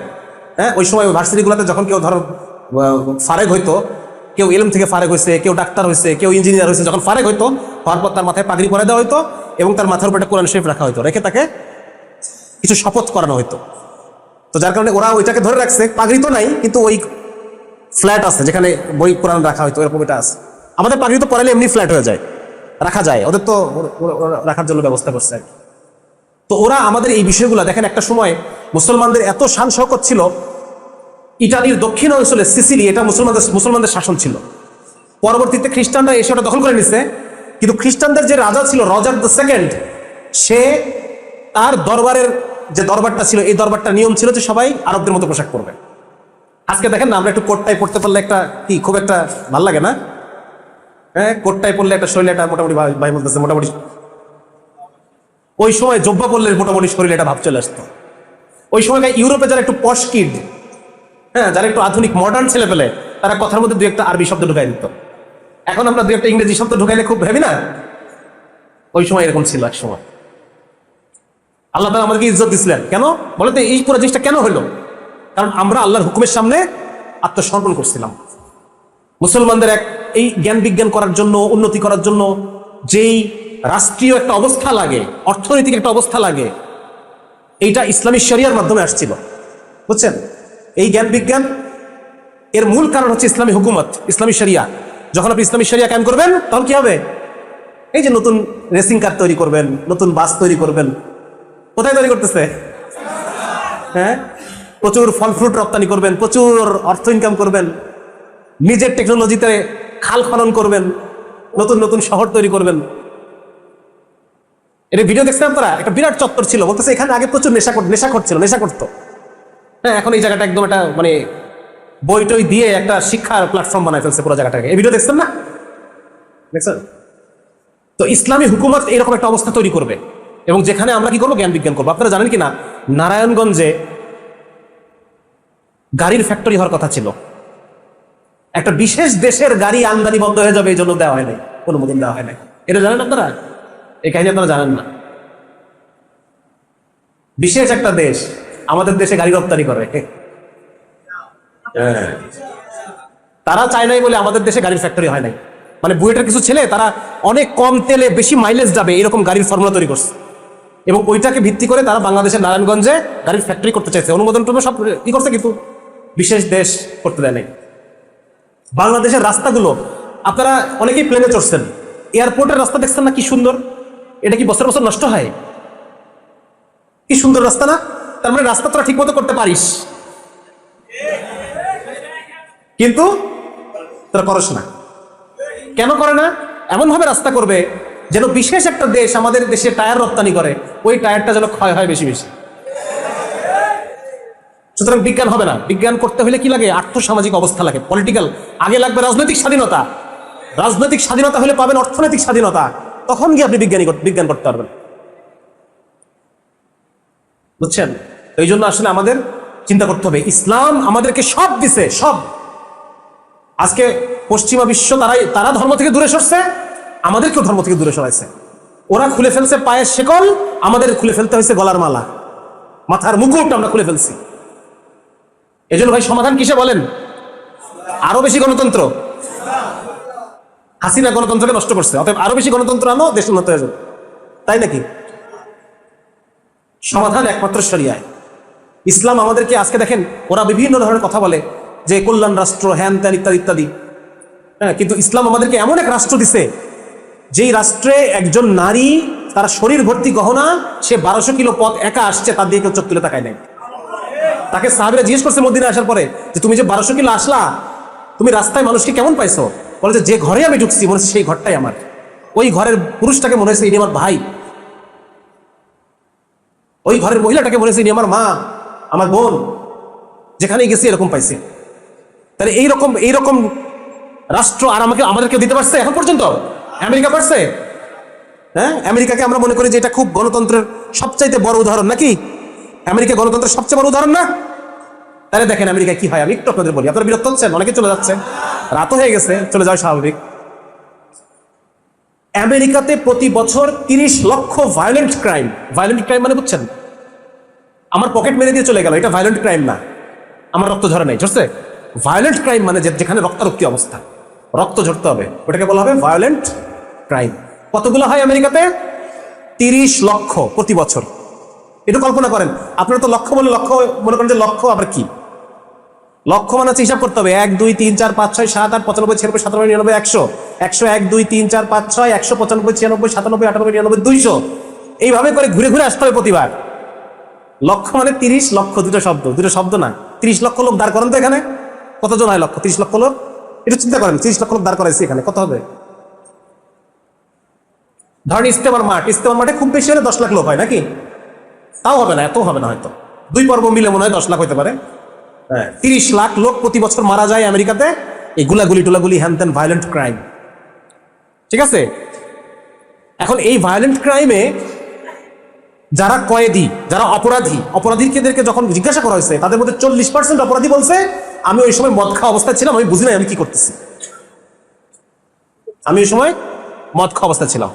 হ্যাঁ, ওই সময় ভার্সিটিগুলোতে যখন কেউ ধরো ফারেক হইতো, কেউ ইলম থেকে ফারেক হয়েছে, কেউ ডাক্তার হয়েছে, কেউ ইঞ্জিনিয়ার হয়েছে, যখন ফারেক হইতো হওয়ার পর তার মাথায় পাগড়ি পরে দেওয়া হইতো এবং তার মাথার উপর একটা কোরআন শরীফ রাখা হইতো, রেখে তাকে কিছু শপথ করানো হইতো। তো যার কারণে ওরা ওইটাকে ধরে রাখছে। পাগড়ি তো নাই, কিন্তু ওই ফ্ল্যাট আছে যেখানে বই কোরআন রাখা হইতো, এরকম এটা আছে। আমাদের পাগড়ি তো পরালে এমনি ফ্ল্যাট হয়ে যায়, রাখা যায়, ওদের তো রাখার জন্য ব্যবস্থা করছে আর কি। তো ওরা আমাদের এই বিষয়গুলো দেখেন, একটা সময় মুসলমানদের এত শান শওকত ছিল, ইটালির দক্ষিণ অঞ্চলে সিসিলি, এটা মুসলমানদের শাসন ছিল। পরবর্তীতে খ্রিস্টানরা এসে ওটা দখল করে নিছে, কিন্তু খ্রিস্টানদের যে রাজা ছিল রজার দ্য সেকেন্ড, সে তার দরবারের যে দরবারটা ছিল, এই দরবারটা নিয়ম ছিল যে সবাই আরবদের মতো পোশাক পরবে। আজকে দেখেন না, আমরা একটু কোটটাই পড়তে পারলে একটা কি খুব একটা ভালো লাগে না? হ্যাঁ, কোটটাই পড়লে একটা শরীরে একটা মোটামুটি, ভাই বলতেছে মোটামুটি, ওই সময় জব্বা পড়লে মোটামুটি শরীরে একটা ভাব চলে আসতো। ওই সময় ইউরোপে যারা একটু পশ কিড, হ্যাঁ, যারা একটু আধুনিক মডার্ন ছেলে পেলে, তারা কথার মধ্যে 2-1টা আরবি শব্দ ঢুকাই দিত। এখন আমরা 2-1টা ইংরেজি শব্দ ঢুকাইলে খুব ভেবি না? ওই সময় এরকম ছিল এক সময়। আল্লাহ তাআলা আমাদেরকে ইজ্জত দিছিলেন কেন বলতে, এই পুরো জিনিসটা কেন হলো? কারণ আমরা আল্লাহর হুকুমের সামনে আত্মসমর্পণ করছিলাম। মুসলমানদের এই জ্ঞান বিজ্ঞান করার জন্য, উন্নতি করার জন্য যেই রাষ্ট্রীয় একটা অবস্থা লাগে, অর্থনৈতিক একটা অবস্থা লাগে, এইটা ইসলামী শরিয়ার মাধ্যমে আসছিল, বুঝছেন? এই জ্ঞান বিজ্ঞান এর মূল কারণ হচ্ছে ইসলামী হুকুমত, ইসলামী শরিয়া। যখন আপনি ইসলামী শরিয়া কায়েম করবেন, তখন কি হবে? এই যে নতুন রেসিং কার তৈরি করবেন, নতুন বাস তৈরি করবেন, কোথায় তৈরি করতেছে? হ্যাঁ, প্রচুর ফল ফ্রুট রপ্তানি করবেন, প্রচুর অর্থ ইনকাম করবেন, নিজের টেকনোলজিতে খাল খনন করবেন, নতুন নতুন শহর তৈরি করবেন। এটা ভিডিও দেখছেন আপনারা? একটা বিরাট চত্বর ছিল, বলতেছে এখানে আগে প্রচুর নেশা করতো। হ্যাঁ, এখন এই জায়গাটা একদম একটা মানে বই টই দিয়ে একটা শিক্ষার প্ল্যাটফর্ম বানায় ফেলছে পুরো জায়গাটাকে। এই ভিডিও দেখছেন না? দেখছেন? তো তো ইসলামী হুকুমত এরকম একটা অবস্থা তৈরি করবে, এবং যেখানে আমরা কি করবো, জ্ঞান বিজ্ঞান করবো। আপনারা জানেন কিনা নারায়ণগঞ্জে গাড়ির ফ্যাক্টরি হওয়ার কথা ছিল, একটা বিশেষ দেশের গাড়ি আমদানি বন্ধ হয়ে যাবে এই জন্য দেওয়া হয় নাই, অনুমোদন দেওয়া হয় নাই। এটা জানেন আপনারা? এই কাহিনী আপনারা জানেন না। বিশেষ একটা দেশ আমাদের দেশে গাড়ি রপ্তানি করে, তারা চায় নাই বলে আমাদের দেশে গাড়ির ফ্যাক্টরি হয় নাই। মানে বুয়েটের কিছু ছেলে তারা অনেক কম তেলে বেশি মাইলেজ যাবে এরকম গাড়ির ফর্মুলা তৈরি করছে, এবং ওইটাকে ভিত্তি করে তারা বাংলাদেশের নারায়ণগঞ্জে গাড়ির ফ্যাক্টরি করতে চাইছে। অনুমোদন টমে সব কি করছে, কিন্তু বিশেষ দেশ করতে দেয় নাই। বাংলাদেশের রাস্তাগুলো আপনারা অনেকেই প্লেনে চড়ছেন, এয়ারপোর্টের রাস্তা দেখছেন না, কি সুন্দর। এটা কি বছর বছর নষ্ট হয়? কি সুন্দর রাস্তা না? তার মানে রাস্তা তোরা ঠিক মতো করতে পারিস, কিন্তু তোরা করস না। কেন করে না? এমন ভাবে রাস্তা করবে যেন বিশেষ একটা দেশ আমাদের দেশে টায়ার রপ্তানি করে, ওই টায়ারটা যেন ক্ষয় হয় বেশি বেশি। সুতরাং বিজ্ঞান হবে না। বিজ্ঞান করতে হলে কি লাগে? আর্থসামাজিক অবস্থা লাগে, পলিটিক্যাল। আগে লাগবে রাজনৈতিক স্বাধীনতা। রাজনৈতিক স্বাধীনতা হলে পাবেন অর্থনৈতিক স্বাধীনতা, তখন গিয়ে আপনি বিজ্ঞান করতে পারবেন। বুঝছেন? এই জন্য আসলে আমাদের চিন্তা করতে হবে, ইসলাম আমাদেরকে সব দিছে, সব। আজকে পশ্চিমা বিশ্ব তারা ধর্ম থেকে দূরে সরছে, আমাদেরকেও ধর্ম থেকে দূরে সরাইছে। ওরা খুলে ফেলছে পায়ের শেকল, আমাদের খুলে ফেলতে হয়েছে গলার মালা, মাথার মুকুট আমরা খুলে ফেলছি। এই জন্য ভাই সমাধান কিসে বলেন? আরো বেশি গণতন্ত্র। হাসিনা গণতন্ত্রকে নষ্ট করছে, অতএব আরো বেশি গণতন্ত্র আনো, দেশ উন্নত হয়ে যাবে। তাই নাকি? সমাধান একমাত্র শরিয়ায়। ইসলাম আমাদেরকে, আজকে দেখেন ওরা বিভিন্ন ধরনের কথা বলে যে কল্যাণ রাষ্ট্র, হ্যান ত্যান ইত্যাদি ইত্যাদি, হ্যাঁ, কিন্তু ইসলাম আমাদেরকে এমন এক রাষ্ট্র দিছে যেই রাষ্ট্রে একজন নারী, তার শরীর ভর্তি গহনা, সে 1200 কিলো পথ একা আসছে, তার দিকে কেউ চোখ তুলে তাকায় নাই। তাকে সাহাবীরা জিজ্ঞেস করছে মদিনা আসার পরে যে তুমি যে 1200 কিলো আসলা, তুমি রাস্তায় মানুষকে কেমন পাইছো? বলে যে ঘরে আমি ঢুকছি মনে হচ্ছে সেই ঘরটাই আমার, ওই ঘরের পুরুষটাকে মনে হয়েছে ইনি আমার ভাই, ওই ঘরের মহিলাটাকে মনে হয়েছে ইনি আমার মা, আমার বোন, যেখানে গেছি এরকম পাইছি। তাহলে এইরকম রাষ্ট্র আর আমাদেরকে দিতে পারছে এখন পর্যন্ত? আমেরিকা পারছে? হ্যাঁ, আমেরিকাকে আমরা মনে করি যে এটা খুব গণতন্ত্রের সবচাইতে বড় উদাহরণ, নাকি? আমেরিকা গণতন্ত্রের সবচেয়ে বড় উদাহরণ না? তাহলে দেখেন আমেরিকা কি হয়। আমি একটু আপনাদের বলি, আপনারা বিরক্ত হচ্ছেন, অনেকে চলে যাচ্ছে, রাতও হয়ে গেছে, চলে যাওয়া স্বাভাবিক। আমেরিকাতে প্রতি বছর 30 লক্ষ ভায়োলেন্ট ক্রাইম মানে বুঝছেন, আমার পকেট মেরে দিয়ে চলে গেল, এটা ভায়োলেন্ট ক্রাইম না, আমার রক্ত ঝরে নাই, ঝরছে। ভায়োলেন্ট ক্রাইম মানে যেখানে রক্তারক্তি অবস্থা, রক্ত ঝরতে হবে, ওটাকে বলা হবে ভায়োলেন্ট ক্রাইম। কতগুলো হয় আমেরিকাতে? 30 লক্ষ প্রতি বছর। এটা কল্পনা করেন। আপনারা তো লক্ষ বলে লক্ষ মনে করেন যে লক্ষ আবার কি? লক্ষ মানে হচ্ছে হিসাব করতে হবে 1 2 3 4 5 6 7 8 95 96 97 99 100 100 1 2 3 4 5 6 195 96 97 98 99 200, এইভাবে করে ঘুরে ঘুরে আসতে হবে প্রতিবার। লক্ষ মানে 30 লক্ষ, দুটো শব্দ না। 30 লক্ষ লোক দাঁড় করেন তো এখানে, কতজন হয় লক্ষ? 30 লক্ষ লোক, এটা চিন্তা করেন। 30 লক্ষ লোক দাঁড় করাইছি এখানে, কত হবে? ধরেন ইস্তেমার মাঠে খুব বেশি হলে 10 লাখ লোক হয়, নাকি? তাও হবে না, এত হবে না, হয়তো 2 পর্ব মিলে মনে হয় 10 লাখ হতে পারে। 30 লাখ লোক প্রতি বছর মারা যায় আমেরিকাতে, এই গুলাগুলি হ্যান ত্যান ভায়োলেন্ট ক্রাইম। ঠিক আছে? এখন এই ভায়োলেন্ট ক্রাইমে যারা কয়েদি, যারা অপরাধীদেরকে যখন জিজ্ঞাসা করা হয়েছে, তাদের মধ্যে 40% অপরাধী বলছে আমি ওই সময় মদ খাওয়া অবস্থায় ছিলাম, আমি বুঝি নাই আমি কি করতেছি, আমি ওই সময় মদ খাওয়া অবস্থায় ছিলাম।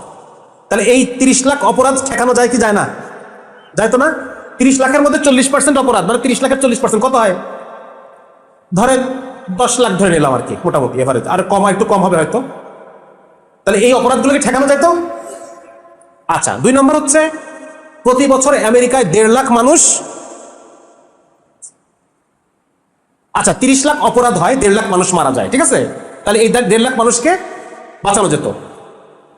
তাহলে এই 30 লাখ অপরাধ ঠেকানো যায় কি যায় না? যায় তো না? 30 লাখের মধ্যে 40% অপরাধ, মানে 30 লাখের 40% কত হয়? ধরেন 10 লাখ ধরে নিলাম আর কি, মোটামুটি এভারেজ, আর একটু কম হবে হয়তো। তাহলে এই অপরাধগুলোকে ঠেকানো যায় তো? আচ্ছা, 2 নম্বর হচ্ছে প্রতি বছর আমেরিকায় 1.5 লাখ মানুষ, আচ্ছা 30 লাখ অপরাধ হয়, 1.5 লাখ মানুষ মারা যায়, ঠিক আছে? তাহলে এই 1.5 লাখ মানুষকে বাঁচানো যেত।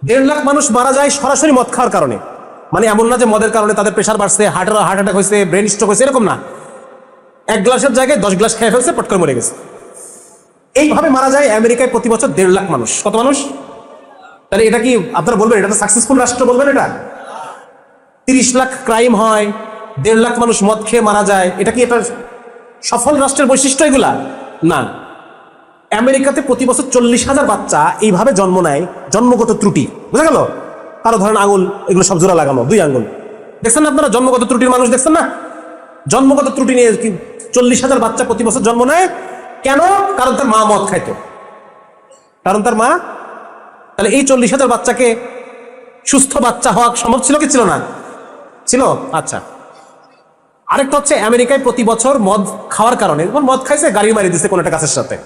1.5 লাখ মানুষ মারা যায় সরাসরি মদ খাওয়ার কারণে, মানে এমন না যে মদের কারণে তাদের প্রেশার বাড়ছে, হার্ট অ্যাটাক হয়েছে, ব্রেন স্ট্রোক হয়েছে, এরকম না। 1 গ্লাসের জায়গায় 10 গ্লাস খেয়ে ফেলছে, পট করে মরে গেছে। এইভাবে মারা যায় আমেরিকায় প্রতি বছর 1.5 লাখ মানুষ। কত মানুষ? তাহলে এটা কি আপনারা বলবেন এটা তো সাকসেসফুল রাষ্ট্র বলবেন? এটা 30 লাখ ক্রাইম হয়, 1.5 লাখ মানুষ মদ খেয়ে মারা যায়, এটা কি এটা সফল রাষ্ট্রের বৈশিষ্ট্য? এগুলা না। আমেরিকাতে প্রতি বছর 40,000 বাচ্চা এইভাবে জন্ম নেয়, জন্মগত ত্রুটি, বুঝা গেল? কারো ধরেন আঙুল, এগুলো সব জোড়া লাগানো, 2 আঙুল। দেখছেন না আপনারা জন্মগত ত্রুটির মানুষ দেখছেন না? জন্মগত ত্রুটি নিয়ে 40,000 বাচ্চা প্রতি বছর জন্ম নেয়। কেন? কারণ তার মা মদ খাইতো, কারণ তার মা। তাহলে এই 40,000 বাচ্চাকে সুস্থ বাচ্চা হওয়া সম্ভব ছিল কি ছিল না? ছিল। আচ্ছা, আরেকটা হচ্ছে আমেরিকায় প্রতি বছর মদ খাওয়ার কারণে, মদ খাইছে, গাড়ি মারি দিচ্ছে কোনো একটা গাছের সাথে,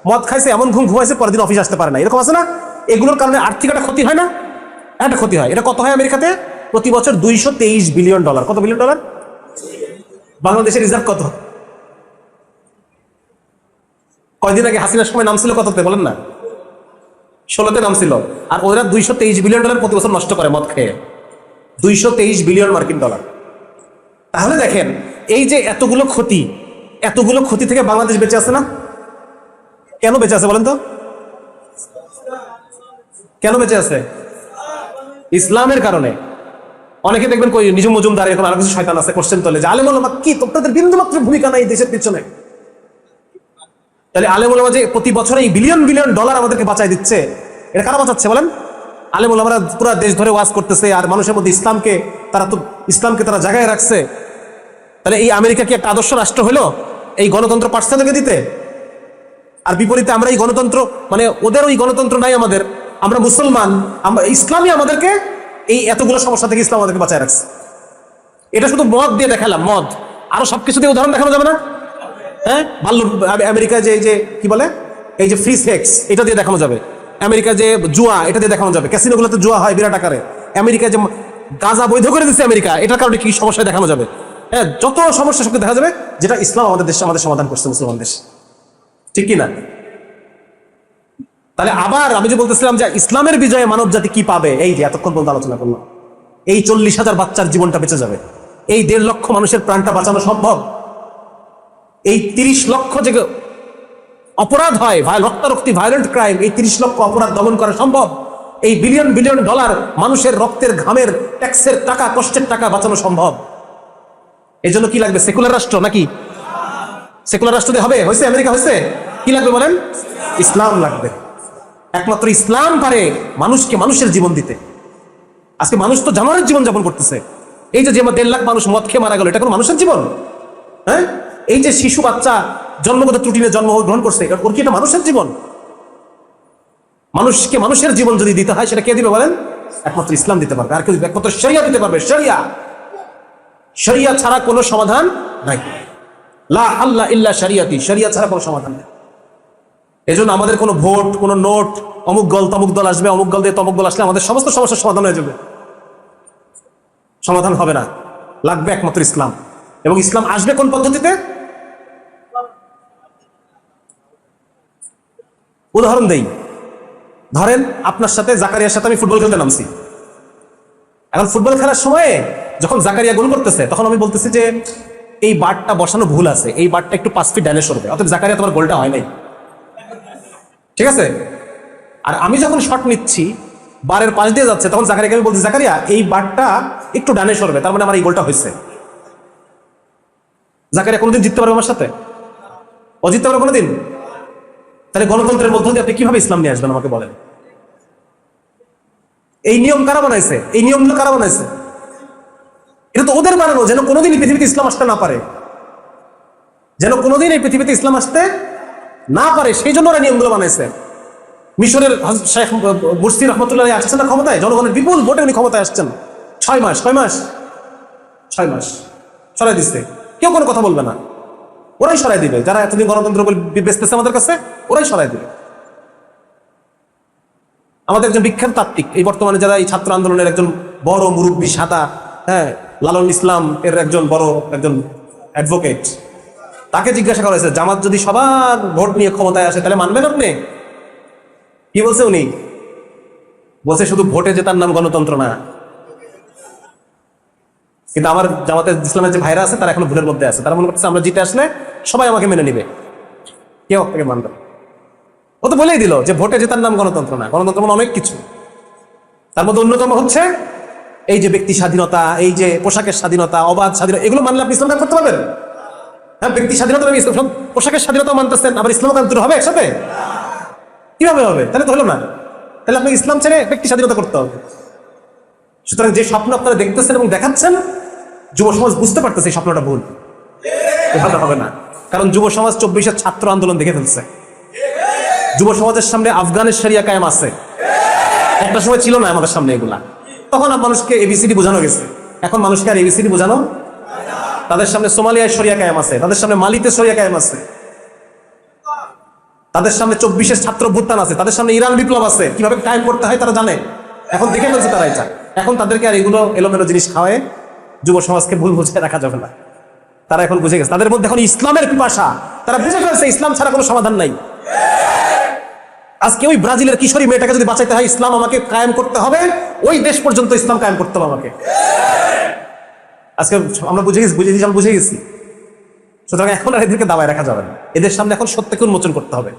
মদ খাইছে, এমন ঘুম ঘুমাইছে, পরের দিন অফিস আসতে পারে না, এরকম আছে না? এগুলোর কারণে আর্থিক একটা ক্ষতি হয় না? একটা ক্ষতি হয়। এটা কত হয় আমেরিকাতে? প্রতি বছর $223 বিলিয়ন। কত বিলিয়ন ডলার? বাংলাদেশের রিজার্ভ কত? কয়দিন আগে হাসিনার সময় নামছিল কততে বলেন না? 16তে নামছিল। আর ওরা $223 বিলিয়ন প্রতি বছর নষ্ট করে মদ খেয়ে। $223 বিলিয়ন মার্কিন ডলার। তাহলে দেখেন, এই যে এতগুলো ক্ষতি থেকে বাংলাদেশ বেঁচে আছে না? কেন বেঁচে আছে বলেন তো? কেন বেঁচে আছে? ইসলামের কারণে। অনেকে দেখবেন কই নিজুম মজুমদার এরকম আরো কিছু শয়তান আছে, কোশ্চেন তোলে যে আলেম ওলামা কি তোদের বিন্দুমাত্র ভূমিকা নাই দেশের পিছনে? তাহলে আলেম ওলামা যে প্রতি বছর এই বিলিয়ন বিলিয়ন ডলার আমাদেরকে বাঁচাই দিচ্ছে, এটা কারা বাঁচাচ্ছে বলেন? আলেম ওলামারা পুরো দেশ ধরে ওয়াজ করতেছে, আর মানুষের মধ্যে ইসলামকে তারা জায়গায় রাখছে। তাহলে এই আমেরিকা কি একটা আদর্শ রাষ্ট্র হলো এই গণতন্ত্র পাঠশালাকে দিতে? আর বিপরীতে আমরা এই গণতন্ত্র, মানে ওদের ওই গণতন্ত্র নাই আমাদের, আমরা মুসলমান, আমরা ইসলামই আমাদেরকে এই এতগুলো সমস্যা থেকে ইসলাম আমাদেরকে বাঁচায় রাখছে। এটা শুধু মদ দিয়ে দেখালাম, মদ, আরো সবকিছু দিয়ে উদাহরণ দেখানো যাবে না? হ্যাঁ, আমেরিকা যে কি বলে, এই যে ফ্রি সেক্স, এটা দিয়ে দেখানো যাবে। আমেরিকা যে জুয়া, এটা দিয়ে দেখানো যাবে। ক্যাসিনোগুলোতে জুয়া হয় বিরাট আকারে। আমেরিকা যে গাঁজা বৈধ করে দিচ্ছে আমেরিকা, এটার কারণে কি সমস্যা দেখানো যাবে। হ্যাঁ, যত সমস্যা সবকে দেখা যাবে, যেটা ইসলাম আমাদের দেশে আমাদের সমাধান করছে, মুসলমান দেশ। ঠিক কি না? তাহলে আবার আমি যে বলতেছিলাম যে ইসলামের বিজয়ে মানব জাতি কি পাবে, এই যে এতক্ষণ পর্যন্ত আলোচনা করলাম, এই 40,000 বাচ্চার জীবনটা বেঁচে যাবে, এই 1.5 লক্ষ মানুষের প্রাণটা বাঁচানো সম্ভব, এই 30 লক্ষ যে অপরাধ হয়, রক্তারক্তি, ভায়োলেন্ট ক্রাইম, এই 30 লক্ষ অপরাধ দমন করা সম্ভব, এই বিলিয়ন বিলিয়ন ডলার মানুষের রক্তের ঘামের ট্যাক্সের টাকা, কষ্টের টাকা বাঁচানো সম্ভব। এই জন্য কি লাগবে? সেকুলার রাষ্ট্র নাকি? সেকুলার রাষ্ট্র দিয়ে হবে? হয়েছে আমেরিকা হয়েছে? কি লাগবে বলেন? ইসলাম লাগবে। একমাত্র ইসলাম পারে মানুষকে মানুষের জীবন দিতে। আজকে মানুষ তো জানোয়ারের জীবন যাপন করতেছে। এই যে 1.5 লাখ মানুষ মদ খেয়ে মারা গেল, এটা কোনো মানুষের জীবন? হ্যাঁ, এই যে শিশু বাচ্চা জন্মগত ত্রুটি নিয়ে জন্মগ্রহণ করছে, ওর কি এটা মানুষের জীবন? মানুষকে মানুষের জীবন যদি দিতে হয়, সেটা কে দিবে বলেন? একমাত্র ইসলাম দিতে পারবে। আর কেউ একমাত্র শরিয়া দিতে পারবে। শরিয়া ছাড়া কোনো সমাধান নাই। লা আল্লাহ ইল্লা শরিয়াতি, শরিয়া ছাড়া কোনো সমাধান নেই। এজন্য আমাদের কোনো ভোট, কোনো নোট, অমুক দল তমুক দল আসবে, অমুক দল দিয়ে তমুক দল আসলে আমাদের সমস্ত সমস্যার সমাধান হয়ে যাবে? সমাধান হবে না। লাগবে একমাত্র ইসলাম। এবং ইসলাম আসবে কোন পদ্ধতিতে? উদাহরণ দেই। ধরেন আপনার সাথে জাকারিয়ার সাথে আমি ফুটবল খেলতে নামছি। এখন ফুটবল খেলার সময় যখন জাকারিয়া গোল করতেছে, তখন আমি বলতেছি যে এই বারটা বসানো ভুল আছে, এই বারটা একটু 5 ফিট ডানে সরবে, অতএব জাকারিয়া তোমার গোলটা হয় নাই। ঠিক আছে? আর আমি যখন শট নিচ্ছি, বারের পাশ দিয়ে যাচ্ছে, তখন জাকারিয়াকে আমি বলছি, জাকারিয়া এই বারটা একটু ডানে সরবে, তার মানে আমার এই গোলটা হয়েছে। জাকারিয়া কোনোদিন জিততে পারবে আমার সাথে? ও জিততে পারবে কোনোদিন? তাহলে গণতন্ত্রের মধ্য দিয়ে আপনি কিভাবে ইসলাম নিয়ে আসবেন আমাকে বলেন? এই নিয়ম কারা বানাইছে? এই নিয়মগুলো কারা বানাইছে? এটা তো ওদের বানানো, যেন কোনোদিন এই পৃথিবীতে ইসলাম আসতে না পারে, যেন কোনোদিন এই পৃথিবীতে ইসলাম আসতে না পারে, সেই জন্য ওরা নিয়মগুলো বানাইছে। মিশরের শেখ মুরসি রহমতুল্লাহ আসছেন না ক্ষমতায়, জনগণের বিপুল ভোটে উনি ক্ষমতায় আসছেন। 6 মাস সরাই দিচ্ছে, কেউ কোনো কথা বলবে না, ওরাই সরাই দিবে। যারা এতদিন গণতন্ত্র বেচতেছে আমাদের কাছে, ওরাই সরাই দিবে। আমাদের একজন বিখ্যাত তাত্ত্বিক, এই বর্তমানে যারা এই ছাত্র আন্দোলনের একজন বড় মুরব্বী, সাদা, হ্যাঁ, লালন ইসলাম এর একজন বড় একজন অ্যাডভোকেট, তাকে জিজ্ঞাসা করা হয়েছে, জামাত যদি সবার ভোট নিয়ে ক্ষমতায় আসে তাহলে মানবেন আপনি? কি বলছে উনি? বলছে শুধু ভোটে জেতার নাম গণতন্ত্র না। কিন্তু আমার জামাতে ইসলামের যে ভাইরা আছে, তারা এখনো ভুলের মধ্যে আছে। তারা মনে করছে আমরা জিতে আসলে সবাই আমাকে মেনে নিবে, কেউ আপনাকে মানবে। ও তো বলেই দিল যে ভোটে জেতার নাম গণতন্ত্র না, গণতন্ত্র মানে অনেক কিছু। তার মধ্যে অন্যতম হচ্ছে এই যে ব্যক্তি স্বাধীনতা, এই যে পোশাকের স্বাধীনতা, অবাধ স্বাধীনতা, এগুলো মানলে আপনি ইসলাম কায়েম করতে পারবেন? হ্যাঁ, ব্যক্তি স্বাধীনতা, পোশাকের স্বাধীনতা মানতেছেন, আবার ইসলাম কায়েম হবে একসাথে? কিভাবে হবে? তাহলে তো হলো না। তাহলে আপনাকে ইসলাম ছেড়ে ব্যক্তি স্বাধীনতা করতে হবে। সুতরাং যে স্বপ্ন আপনারা দেখতেছেন এবং দেখাচ্ছেন, যুব সমাজ বুঝতে পারতেছে এই স্বপ্নটা ভুল, এভাবে হবে না। কারণ যুব সমাজ 24-এর ছাত্র আন্দোলন দেখে ফেলছে। যুব সমাজের সামনে আফগানের শরিয়া কায়েম আছে, একটা সময় ছিল না আমাদের সামনে এগুলা। তখন মানুষকে এবিসিডি বোঝানো গেছে, এখন মানুষকে আর এবিসিডি বোঝানো। তাদের সামনে সোমালিয়ায় শরিয়া কায়েম আছে, তাদের সামনে মালিতে শরিয়া কায়েম আছে, তাদের সামনে 24-এর ছাত্র অভ্যুত্থান আছে, তাদের সামনে ইরান বিপ্লব আছে, কিভাবে কায়েম করতে হয় তারা জানে। এখন দেখে ফেলছে তারা এটা। এখন তাদেরকে আর এগুলো এলোমেলো জিনিস খাওয়ায় যুব সমাজকে ভুল বুঝে রাখা যাবে না। তারা এখন বুঝে গেছে, তাদের মধ্যে এখন ইসলামের পিপাসা, তারা বুঝে ফেলছে ইসলাম ছাড়া কোনো সমাধান নাই। আজকে ওই ব্রাজিলের কিশোরী মেয়েটাকে যদি বাঁচাইতে হয়, ইসলাম আমাকে কায়েম করতে হবে, ওই দেশ পর্যন্ত ইসলাম কায়েম করতে হবে আমাকে। আজকে আমরা বুঝে গেছি। সুতরাং এখন আর এদেরকে দাবায় রাখা যাবে না, এদের সামনে এখন সত্যকে উন্মোচন করতে হবে।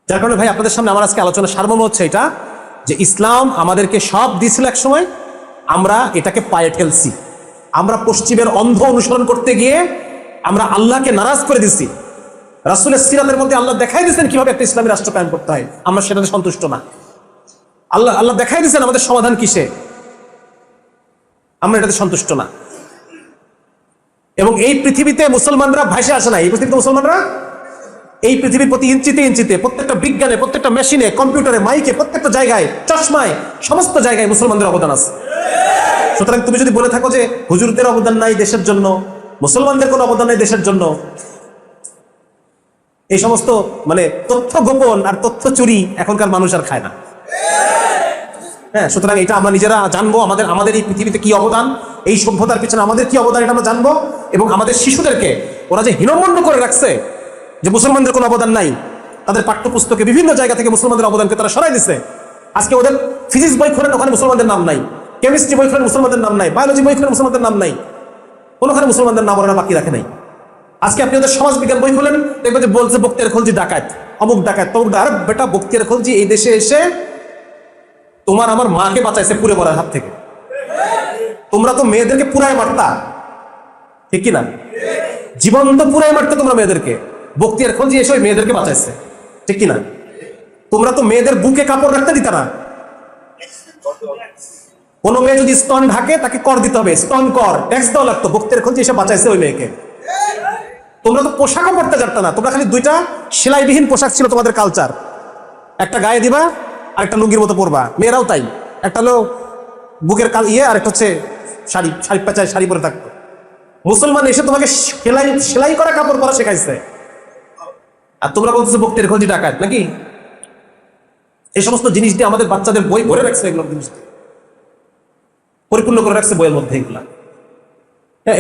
যার কারণে ভাই আপনাদের সামনে আমার আজকে আলোচনা সারমর্ম হচ্ছে এটা, যে ইসলাম আমাদেরকে সব দিয়েছিল এক সময়, আমরা এটাকে পায়ে ঠেলছি। আমরা পশ্চিমের অন্ধ অনুসরণ করতে গিয়ে আমরা আল্লাহকে নারাজ করে দিছি। রাসূলের সিরাতের মধ্যে আল্লাহ দেখাই দিয়েছেন কিভাবে একটা ইসলামী রাষ্ট্র কায়েম করতে হয়, আমরা সেটাতে সন্তুষ্ট না। আল্লাহ দেখাই দিয়েছেন আমাদের সমাধান কিসে, আমরা এটাতে সন্তুষ্ট না। এবং এই পৃথিবীতে মুসলমানরা ভাসে আসে না, এই পৃথিবীতে মুসলমানরা এই পৃথিবীর প্রতি ইঞ্চিতে ইঞ্চিতে, প্রত্যেকটা বিজ্ঞানে, প্রত্যেকটা মেশিনে, কম্পিউটারে, মাইকে, প্রত্যেকটা জায়গায়, চশমায়, সমস্ত জায়গায় মুসলমানদের অবদান আছে। সুতরাং তুমি যদি বলে থাকো যে হুজুরদের অবদান নাই দেশের জন্য, মুসলমানদের কোনো অবদান নাই দেশের জন্য, এই সমস্ত মানে তথ্য গোপন আর তথ্য চুরি এখনকার মানুষ আর খায় না। হ্যাঁ, সুতরাং এটা আমরা নিজেরা জানবো, আমাদের এই পৃথিবীতে কি অবদান, এই সভ্যতার পিছনে আমাদের কি অবদান, এটা আমরা জানবো। এবং আমাদের শিশুদেরকে ওরা যে হীনমন্য করে রাখছে যে মুসলমানদের কোনো অবদান নাই, তাদের পাঠ্যপুস্তকে বিভিন্ন জায়গা থেকে মুসলমানদের অবদানকে তারা সরাই দিচ্ছে। আজকে ওদের ফিজিক্স বই খোলেন, ওখানে মুসলমানদের নাম নাই, কেমিস্ট্রি বই খোলেন মুসলমানদের নাম নাই, বায়োলজি বই খোলেন মুসলমানদের নাম নাই, কোনোখানে মুসলমানদের নাম ওরা বাকি রাখে নাই। আজকে আপনি ওদের সমাজ বিজ্ঞান বই খোলেন, দেখবেন যে বলছে বক্তিয়ার খলজি ডাকাত, অমুক ডাকাত, তমুক ডাকাত। আরে বেটা, বক্তিয়ার খলজি এই দেশে এসে তোমার আমার মাকে বাঁচাইছে পুড়ে মরার হাত থেকে। তোমরা তো মেয়েদেরকে পুরাই মারতা, ঠিক কিনা? জীবন্ত পুরাই মারতে তোমরা মেয়েদেরকে, বক্তিয়ার খলজি এসে ওই মেয়েদেরকে বাঁচাইছে, ঠিক কিনা? তোমরা তো মেয়েদের বুকে কাপড় রাখতে দিতা না। কোনো মেয়ে যদি স্তন ঢাকে তাকে কর দিতে হবে, স্তন কর, ট্যাক্স দেওয়া লাগতো। বক্তিয়ার খলজি এসে বাঁচাইছে ওই মেয়েকে। তোমরা তো পোশাকও পরতে জানতো না, তোমরা খালি দুইটা সেলাইবিহীন পোশাক ছিল তোমাদের কালচার, একটা গায়ে দিবা আর একটা লুঙ্গির মতো পরবা। মেয়েরাও তাই, একটা হলো বুকের আর একটা হচ্ছে শাড়ি পেঁচায় শাড়ি পরে থাকতো। মুসলমান এসে তোমাকে সেলাই করা কাপড় পরা শেখাইছে, আর তোমরা বলতেছো বক্তিয়ার খলজি ডাকাত নাকি? এই সমস্ত জিনিস দিয়ে আমাদের বাচ্চাদের বই ভরে রাখছে, এগুলো জিনিস পরিপূর্ণ করে রাখছে বইয়ের মধ্যে এগুলা।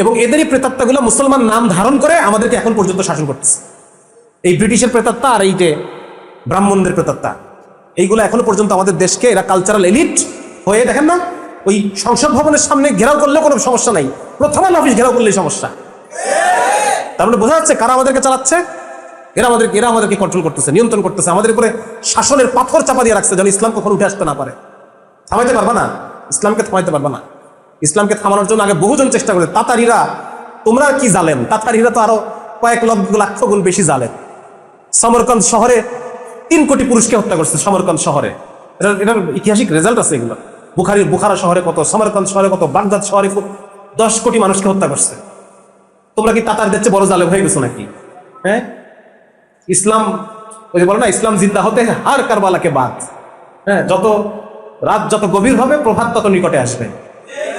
এবং এদেরই প্রেতাত্মাগুলো মুসলমান নাম ধারণ করে আমাদেরকে এখন পর্যন্ত শাসন করতেছে। এই ব্রিটিশের প্রেতাত্মা আর এই যে ব্রাহ্মণদের প্রেতাত্মা, এইগুলো এখনো পর্যন্ত আমাদের দেশকে এরা কালচারাল এলিট হয়ে, দেখেন না, ওই সংসদ ভবনের সামনে ঘেরাও করলে কোনো সমস্যা নাই, প্রথম অফিস ঘেরাও করলেই সমস্যা। তার মানে বোঝা যাচ্ছে কারা আমাদেরকে চালাচ্ছে। এরা আমাদেরকে কন্ট্রোল করতেছে, নিয়ন্ত্রণ করতেছে, আমাদের উপরে শাসনের পাথর চাপা দিয়ে রাখছে যেন ইসলাম কখনো উঠে আসতে না পারে। থামাইতে পারবা না, ইসলামকে থামাইতে পারবা না। ইসলামকে থামানোর জন্য আগে বহুজন চেষ্টা করে। তাতারিরা, তোমরা কি জালেম, তাতারিরা তো আরো কয়েক লাখ গুণ বেশি জালেম। সমরকন্দ শহরে 3 কোটি পুরুষকে হত্যা করছে, সমরকন্দ শহরে। এটার ঐতিহাসিক রেজাল্ট আছে এগুলো। বুখারা শহরে কত, সমরকন্দ শহরে কত, বাগদাদ শহরে 10 কোটি মানুষকে হত্যা করছে। তোমরা কি তাতারদের চেয়ে বড় জালেম হয়ে গেছো নাকি? হ্যাঁ, ইসলাম ওই যে বলে না, ইসলাম জিন্দা হতে হার কারবালাকে বাদ। হ্যাঁ, রাত যত গভীর হবে প্রভাত তত নিকটে আসবে।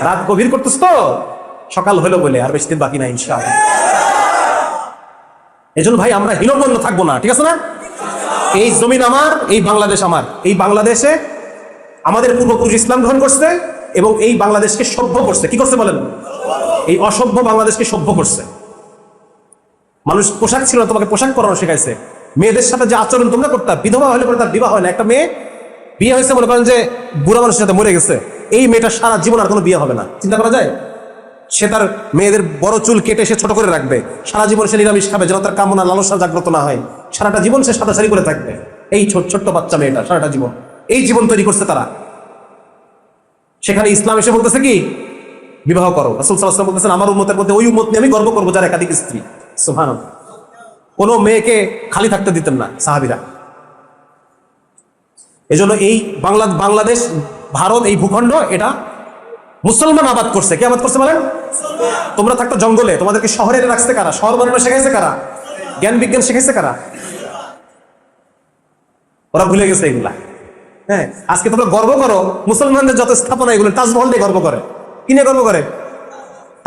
রাত গভীর করতেছ তো, সকাল হলো বলে, আর বেশি দিন বাকি নাই ইনশাআল্লাহ। এজন্য ভাই আমরা হীনমন্য থাকবো না, ঠিক আছে না? এই জমিন আমার, এই বাংলাদেশ আমার। এই বাংলাদেশে আমাদের পূর্বপুরুষ ইসলাম গ্রহণ করছে এবং এই বাংলাদেশকে সভ্য করছে। কি করছে বলেন? এই অসভ্য বাংলাদেশকে সভ্য করছে। মানুষ পোশাক ছিল না, তোমাকে পোশাক পরানো শেখাইছে। মেয়েদের সাথে যে আচরণ তোমরা করতা, বিধবা হলে পরে তার বিবাহ হয় না। একটা মেয়ে বিয়ে হয়েছে, মনে করেন যে বুড়া মানুষের সাথে মরে গেছে, এই মেয়েটা সারা জীবন আর কোনো বিয়ে হবে না। চিন্তা করা যায়? সে তার মেয়েদের বড় চুল কেটে সে ছোট করে রাখবে, সারা জীবন সে নিরামিষ খাবে যেন তার কামনা লালসা জাগ্রত না হয়। সারাটা জীবন সে সাদা শাড়ি করে থাকবে। এই ছোট্ট বাচ্চা মেয়েটা সারাটা জীবন এই জীবন তৈরি করছে তারা। সেখানে ইসলাম এসে বলতেছে কি, বিবাহ করো। রাসূল সাল্লাল্লাহু আলাইহি ওয়াসাল্লাম বলতেছেন, আমার উম্মতের মধ্যে ওই উম্মত নিয়ে আমি গর্ব করবো যার একাধিক স্ত্রী। সুবহানাল্লাহ। কোনো মেয়েকে খালি থাকতে দিতেন না সাহাবীরা। এজন্য এই বাংলাদেশ, ভারত, এই ভূখণ্ড এটা মুসলমান আবাদ করছে। কে আবাদ করছে বলেন? তোমরা থাকতো জঙ্গলে, তোমাদেরকে শহরে রাখছে কারা? শহর বানানো শেখাইছে কারা? জ্ঞান বিজ্ঞান শিখাইছে কারা? ওরা ভুলে গেছে এগুলা। হ্যাঁ, আজকে তোমরা গর্ব করো মুসলমানদের যত স্থাপনা, এগুলো তাজমহল নিয়ে গর্ব করে। কি নিয়ে গর্ব করে?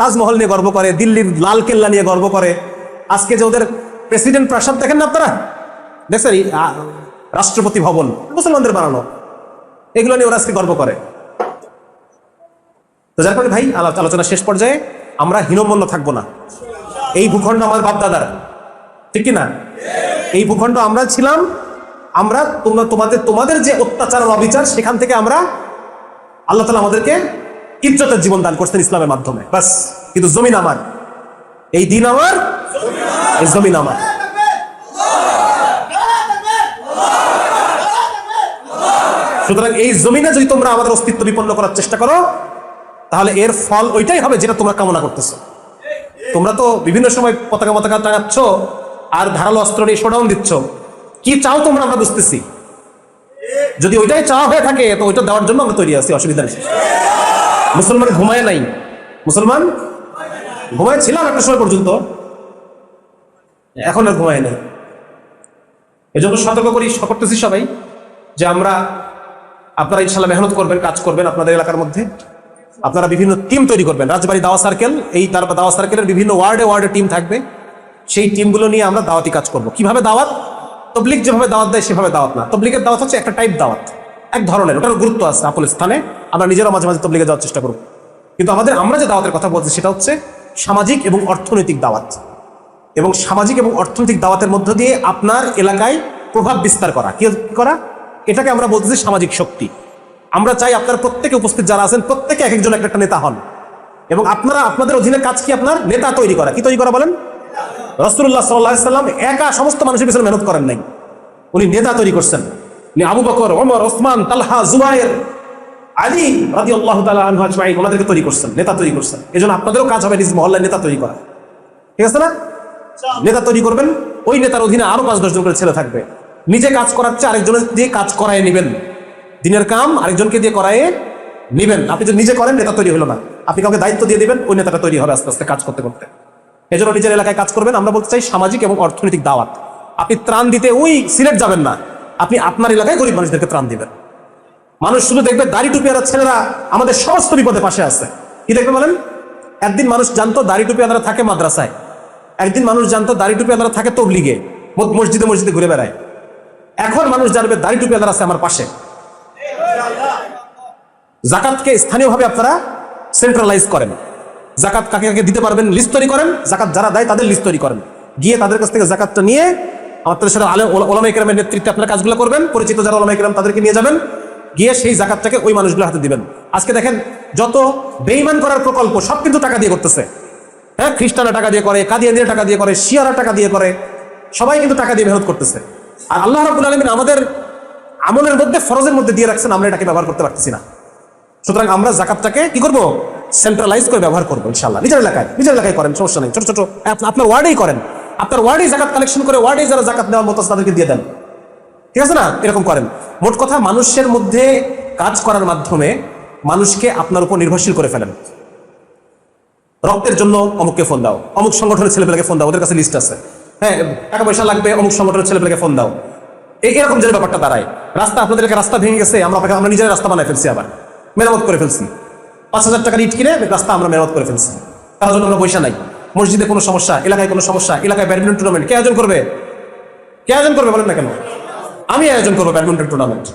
তাজমহল নিয়ে গর্ব করে, দিল্লির লাল কেল্লা নিয়ে গর্ব করে। আজকে যে ওদের প্রেসিডেন্ট প্রাসাদ দেখেন না আপনারা, দেখছেন? রাষ্ট্রপতি ভবন মুসলমানদের বানানো, এগুলো নিয়ে ওরা আজকে গর্ব করে। তো যার কারণে ভাই, আলোচনা শেষ পর্যায়ে আমরা হীনমন্য থাকবো না। এই ভূখণ্ড আমার বাপদাদার, ঠিক কিনা? এই ভূখণ্ড আমরা ছিলাম, আমরা তোমাদের যে অত্যাচার ও অবিচার, সেখান থেকে আমরা, আল্লাহ তাআলা আমাদেরকে ইজ্জতের জীবন দান করছেন ইসলামের মাধ্যমে, বাস। কিন্তু জমিন আমার, এই দিন আমার, এই জমিন আমার। সুতরাং এই জমিনে যদি তোমরা আমাদের অস্তিত্ব বিপন্ন করার চেষ্টা করো, তাহলে এর ফল ওইটাই হবে যেটা তোমরা কামনা করতেছো। তোমরা তো বিভিন্ন সময় পতাকা টাঙাচ্ছ আর ধারালো অস্ত্র নিয়ে শোডাউন দিচ্ছ। কি চাও তোমরা আমরা বুঝতেছি। যদি ওইটাই চাওয়া হয়ে থাকে, তো ওইটা দেওয়ার জন্য আমরা তৈরি আছি, অসুবিধা নেই। মুসলমান ঘুমায় নাই, মুসলমান ঘুমায় ছিলাম একটা সময় পর্যন্ত, এখন আর ঘুমায় নাই। এই জন্য সতর্ক করতেছি সবাই যে আপনারা ইনশাল্লাহ মেহনত করবেন, কাজ করবেন আপনাদের এলাকার মধ্যে। আপনারা বিভিন্ন টিম তৈরি করবেন, রাজবাড়ী দাওয়া সার্কেল, তারপর দাওয়া সার্কেলের বিভিন্ন ওয়ার্ডে টিম থাকবে। সেই টিমগুলো নিয়ে আমরা দাওয়াতি কাজ করব। কিভাবে দাওয়াত? তবলিগ যেভাবে দাওয়াত দেয় সেভাবে দাওয়াত না। তবলিগের দাওয়াত হচ্ছে একটা টাইপ দাওয়াত, এক ধরনের, ওটার গুরুত্ব আছে আপন স্থানে। আমরা নিজেরা মাঝে মাঝে তবলিগে যাওয়ার চেষ্টা করব। কিন্তু আমরা যে দাওয়াতের কথা বলছি সেটা হচ্ছে সামাজিক এবং অর্থনৈতিক দাওয়াত। এবং সামাজিক এবং অর্থনৈতিক দাওয়াতের মধ্য দিয়ে আপনার এলাকায় প্রভাব বিস্তার করা। কি করা? এটাকে আমরা বলতেছি সামাজিক শক্তি। আমরা চাই আপনার প্রত্যেকে, উপস্থিত যারা আছেন প্রত্যেকে এক একজন একটা নেতা হন। এবং আপনাদের অধীনে কাজ কি? আপনার নেতা তৈরি করা। কি তৈরি করা বলেন? রাসূলুল্লাহ সাল্লাল্লাহু আলাইহি সাল্লাম একা সমস্ত মানুষের পিছনে মেহনত করেন নাই, উনি নেতা তৈরি করছেন। উনি আবু বকর, ওমর, ওসমান, তালহা, জুবায়ের, আলী রাদিয়াল্লাহু তাআলা আনহু আজমাইন, ওনাদেরকে তৈরি করছেন, নেতা তৈরি করছেন। এজন্য আপনাদেরও কাজ হবে নিজ মহল্লায় নেতা তৈরি করা। ঠিক আছে না? নেতা তৈরি করবেন, ওই নেতার অধীনে আরো 5-10 জন করে ছেলে থাকবে। নিজে কাজ করাচ্ছে, আরেকজনের দিয়ে কাজ করায় নেবেন। দিনের কাম আরেকজনকে দিয়ে করায় নেবেন। আপনি যদি নিজে করেন, নেতা তৈরি হলো না। আপনি কাউকে দায়িত্ব দিয়ে দিবেন, ওই নেতাটা তৈরি হবে আস্তে আস্তে কাজ করতে করতে। এজন্য নিজের এলাকায় কাজ করবেন। আমরা বলতে চাই সামাজিক এবং অর্থনৈতিক দাওয়াত। আপনি ত্রাণ দিতে ওই সিলেট যাবেন না, আপনি আপনার এলাকায় গরিব মানুষদেরকে ত্রাণ দিবেন। মানুষ শুধু দেখবে দাড়ি টুপিওয়ালা ছেলেরা আমাদের সমস্ত বিপদে পাশে আছে। কি দেখবে বলেন? একদিন মানুষ জানতো দাড়ি টুপিওয়ালারা থাকে মাদ্রাসায়, একদিন মানুষ জানতো দাড়ি টুপিওয়ালারা থাকে তবলিগে, মসজিদে ঘুরে বেড়ায়। এখন মানুষ জানবে দাড়ি টুপিওয়ালারা আছে আমার পাশে। জাকাতকে স্থানীয়ভাবে আপনারা সেন্ট্রালাইজ করেন। জাকাত কাকে কাকে দিতে পারবেন লিস্ট তৈরি করেন। জাকাত যারা দেয় তাদের লিস্ট তৈরি করেন। গিয়ে তাদের কাছ থেকে জাকাতটা নিয়ে আমাদের সাথে ওলামায়ে কেরামের নেতৃত্বে আপনারা কাজগুলো করবেন। পরিচিত যারা ওলামায়ে কেরাম তাদেরকে নিয়ে যাবেন, গিয়ে সেই জাকাতটাকে ওই মানুষগুলোর হাতে দিবেন। আজকে দেখেন যত বেঈমান করার প্রকল্প সব কিন্তু টাকা দিয়ে করতেছে। হ্যাঁ, খ্রিস্টানরা টাকা দিয়ে করে, কাদিয়ানীরা টাকা দিয়ে করে, শিয়ারা টাকা দিয়ে করে, সবাই কিন্তু টাকা দিয়ে মেহনত করতেছে। আর আল্লাহ রাব্বুল আলামিন আমাদের আমলের মধ্যে, ফরজের মধ্যে দিয়ে রাখছেন, আমরা এটাকে ব্যবহার করতে পারতেছি না। সুতরাং আমরা জাকাতটাকে কি করব? সেন্ট্রালাইজ করে ব্যবহার করবো ইনশাআল্লাহ। নিজের এলাকায় করেন, সমস্যা নেই। ছোট ছোট আপনার ওয়ার্ডেই করেন, আপনার ওয়ার্ডেই জাকাত কালেকশন করে, ওয়ার্ডেই যারা জাকাত নেওয়ার মতো তাদেরকে দিয়ে দেন। ঠিক আছে না? এরকম করেন। মোট কথা, মানুষের মধ্যে কাজ করার মাধ্যমে মানুষকে আপনার উপর নির্ভরশীল করে ফেলেন। রক্তের জন্য অমুককে ফোন দাও, অমুক সংগঠনের ছেলেপেলেকে ফোন দাও, ওদের কাছে লিস্ট আছে। হ্যাঁ, টাকা পয়সা লাগবে, অমুক সংগঠনের ছেলেপেলেকে ফোন দাও। এরকম যে ব্যাপারটা দাঁড়ায়। আপনাদের রাস্তা ভেঙে গেছে, আমরা নিজের রাস্তা বানাই ফেলছি, আবার মেরামত করে ফেলছি। 5,000 টাকার ইট কিনে রাস্তা আমরা মেরামত করে ফেলছি। তার জন্য আমরা পয়সা নাই। মসজিদে কোনো সমস্যা, এলাকায় কোনো সমস্যা, এলাকায় ব্যাডমিন্টন টুর্নামেন্ট কে আয়োজন করবে? বলেন না কেন? আমি আয়োজন করবো ব্যাডমিন্টন টুর্নামেন্ট।